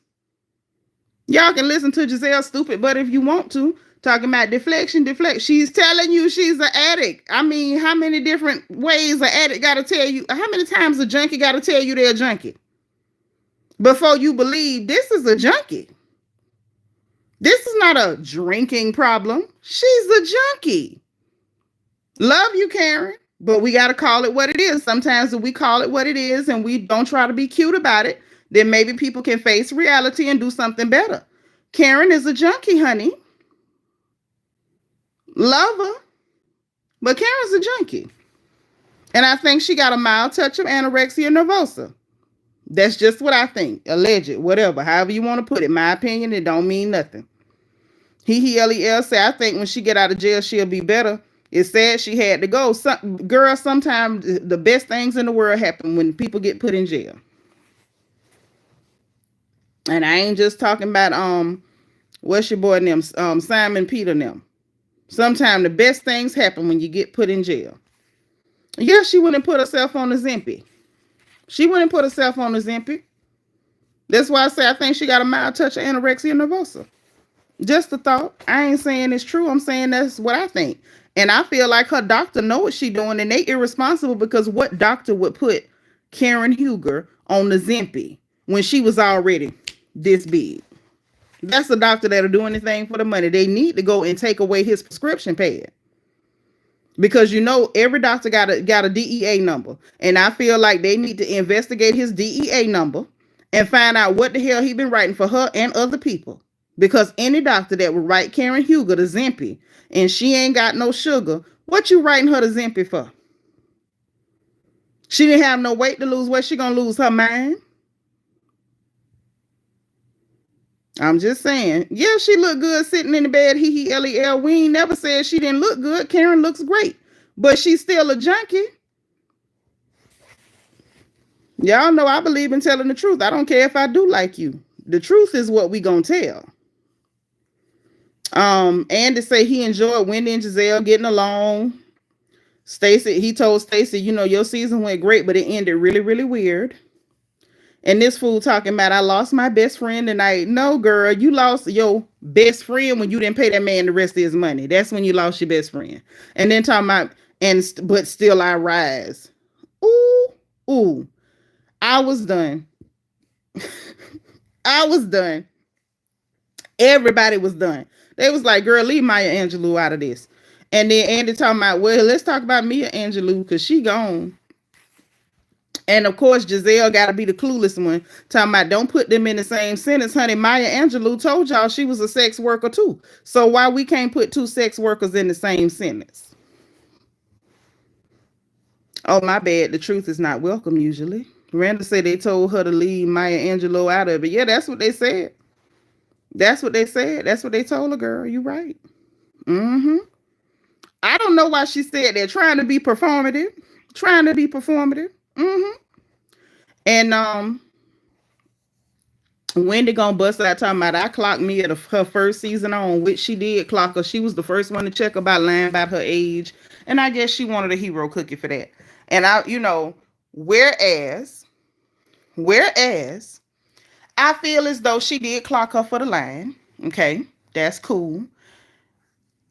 Y'all can listen to Giselle stupid, but if you want to, talking about deflection. She's telling you she's an addict. I mean, how many different ways an addict got to tell you? How many times a junkie got to tell you they're a junkie before you believe this is a junkie? This is not a drinking problem. She's a junkie. Love you, Karen, but we got to call it what it is. Sometimes if we call it what it is and we don't try to be cute about it, then maybe people can face reality and do something better. Karen is a junkie, honey. Love her, but Karen's a junkie. And I think she got a mild touch of anorexia nervosa. That's just what I think. Alleged, whatever, however you want to put it. My opinion, it don't mean nothing. Lel say, I think when she get out of jail, she'll be better. It's sad she had to go. Girl, sometimes the best things in the world happen when people get put in jail. And I ain't just talking about what's your boy name? Simon Peter them. Sometimes the best things happen when you get put in jail. Yeah, she wouldn't put herself on the Zempic. That's why I say I think she got a mild touch of anorexia nervosa. Just a thought. I ain't saying it's true. I'm saying that's what I think. And I feel like her doctor know what she doing and they irresponsible because what doctor would put Karen Huger on the Zempic when she was already this big? That's a doctor that'll do anything for the money. They need to go and take away his prescription pad. Because you know every doctor got a DEA number. And I feel like they need to investigate his DEA number and find out what the hell he been writing for her and other people. Because any doctor that would write Karen Huger the Zempic and she ain't got no sugar, what you writing her the Zempic for? She didn't have no weight to lose. What, she gonna lose her mind? I'm just saying. Yeah, she looked good sitting in the bed. Lel. We ain't never said she didn't look good. Karen looks great. But she's still a junkie. Y'all know I believe in telling the truth. I don't care if I do like you. The truth is what we gonna tell. And to say he enjoyed Wendy and Giselle getting along. Stacey, he told Stacey, you know, your season went great, but it ended really, really weird. And this fool talking about, I lost my best friend tonight. No, girl, you lost your Best friend when you didn't pay that man the rest of his money. That's when you lost your best friend. And then talking about, but still I rise. Ooh, ooh. I was done. I was done. Everybody was done. They was like, girl, leave Maya Angelou out of this. And then Andy talking about, well, let's talk about Maya Angelou because she gone. And of course, Giselle got to be the clueless one. Talking about, don't put them in the same sentence, honey. Maya Angelou told y'all she was a sex worker too. So why we can't put two sex workers in the same sentence? Oh, my bad. The truth is not welcome usually. Randa said they told her to leave Maya Angelou out of it. Yeah, that's what they said. That's what they said. That's what they told her, girl. You right. Mm-hmm. I don't know why she said that. Trying to be performative. Trying to be performative. Mm-hmm. And Wendy gonna bust out talking about I clocked me at her first season on, which she did clock her. She was the first one to check about lying about her age. And I guess she wanted a hero cookie for that. And whereas I feel as though she did clock her for the line. Okay, that's cool.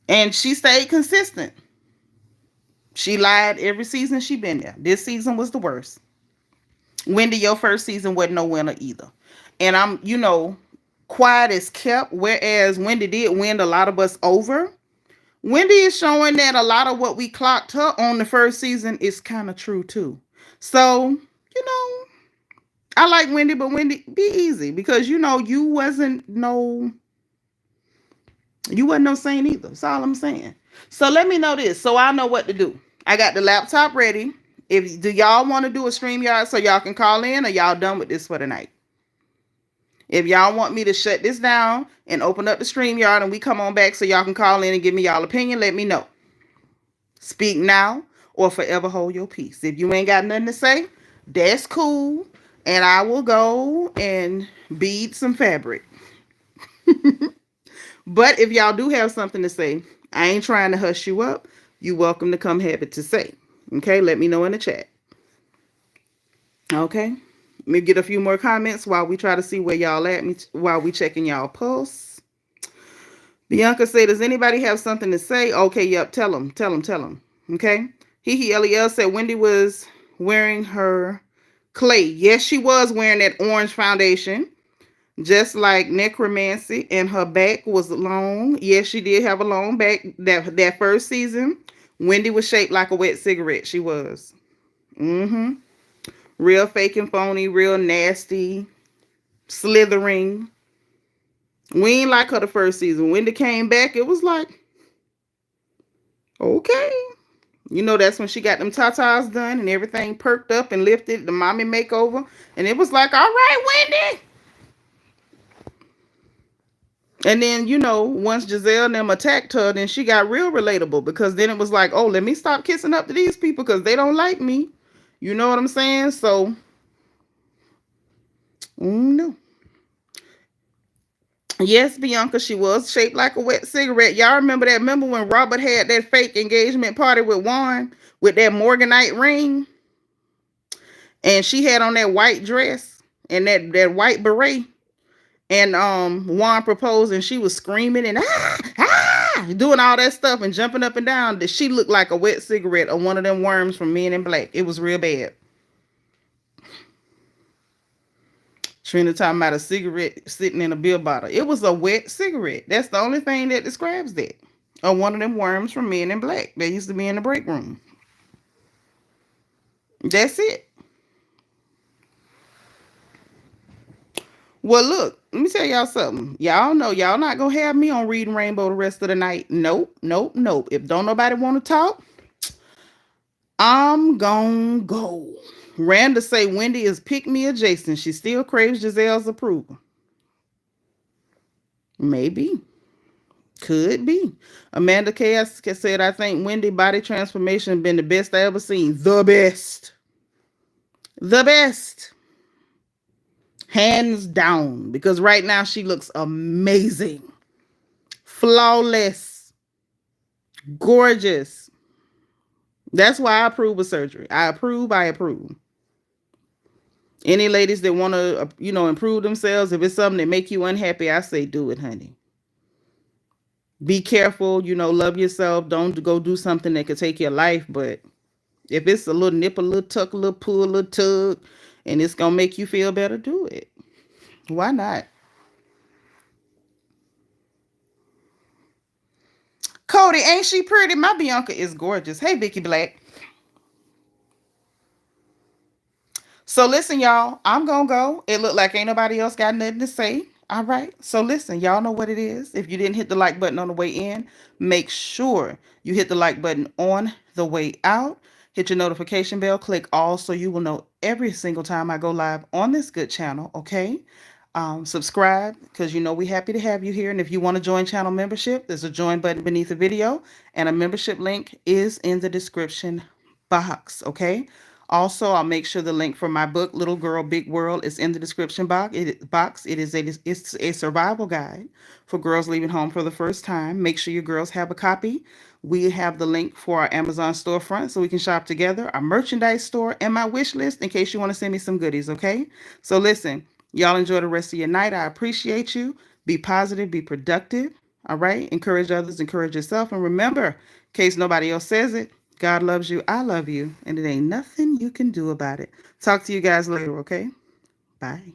And she stayed consistent. She lied every season she been there. This season was the worst. Wendy, your first season wasn't no winner either. And I'm, quiet as kept, whereas Wendy did win a lot of us over. Wendy is showing that a lot of what we clocked her on the first season is kind of true too. So, I like Wendy, but Wendy, be easy because you wasn't no saint either. That's all I'm saying. So let me know this so I know what to do. I got the laptop ready. Do y'all want to do a StreamYard so y'all can call in, or y'all done with this for the night? If y'all want me to shut this down and open up the StreamYard and we come on back so y'all can call in and give me y'all opinion, let me know. Speak now or forever hold your peace. If you ain't got nothing to say, that's cool. And I will go and bead some fabric. But if y'all do have something to say, I ain't trying to hush you up. You're welcome to come have it to say. Okay, let me know in the chat. Okay, let me get a few more comments while we try to see where y'all at, while we checking y'all posts. Bianca said, does anybody have something to say? Okay, yep, tell them. Okay, LEL said Wendy was wearing her clay. Yes, she was wearing that orange foundation. Just like necromancy, and her back was long. Yes, she did have a long back. That first season, Wendy was shaped like a wet cigarette. She was. Mm-hmm. Real fake and phony, real nasty, slithering. We ain't like her the first season. Wendy came back, it was like, okay. That's when she got them tatas done and everything perked up and lifted, the mommy makeover. And it was like, all right, Wendy. And then, once Giselle and them attacked her, then she got real relatable because then it was like, oh, let me stop kissing up to these people because they don't like me. You know what I'm saying? So, no. Yes, Bianca, she was shaped like a wet cigarette. Y'all remember that? Remember when Robert had that fake engagement party with Juan with that Morganite ring? And she had on that white dress and that white beret. And Juan proposed and she was screaming and doing all that stuff and jumping up and down. That she looked like a wet cigarette or one of them worms from Men in Black. It was real bad. Trina talking about a cigarette sitting in a beer bottle. It was a wet cigarette. That's the only thing that describes that. Or one of them worms from Men in Black that used to be in the break room. That's it. Well, look, let me tell y'all something. Y'all know y'all not going to have me on Reading Rainbow the rest of the night. Nope. If don't nobody want to talk, I'm going to go. Randa say Wendy is pick me adjacent. She still craves Giselle's approval. Maybe. Could be. Amanda Chaos said, I think Wendy body transformation been the best I ever seen. The best. Hands down. Because right now she looks amazing. Flawless. Gorgeous. That's why I approve of surgery. I approve. Any ladies that want to, improve themselves, if it's something that make you unhappy, I say do it, honey. Be careful, love yourself. Don't go do something that could take your life. But if it's a little nip, a little tuck, a little pull, a little tug, and it's going to make you feel better, do it. Why not? Cody, ain't she pretty? My Bianca is gorgeous. Hey, Vicky Black. So listen, y'all, I'm going to go. It looked like ain't nobody else got nothing to say. All right. So listen, y'all know what it is. If you didn't hit the like button on the way in, make sure you hit the like button on the way out. Hit your notification bell, click all so you will know every single time I go live on this good channel. Okay. Subscribe because we happy to have you here. And if you want to join channel membership, there's a join button beneath the video and a membership link is in the description box. Okay. Also, I'll make sure the link for my book, Little Girl, Big World, is in the description box. It's a survival guide for girls leaving home for the first time. Make sure your girls have a copy. We have the link for our Amazon storefront so we can shop together, our merchandise store, and my wish list in case you want to send me some goodies, okay? So listen, y'all enjoy the rest of your night. I appreciate you. Be positive, be productive, all right? Encourage others, encourage yourself. And remember, in case nobody else says it, God loves you, I love you, and it ain't nothing you can do about it. Talk to you guys later, okay? Bye.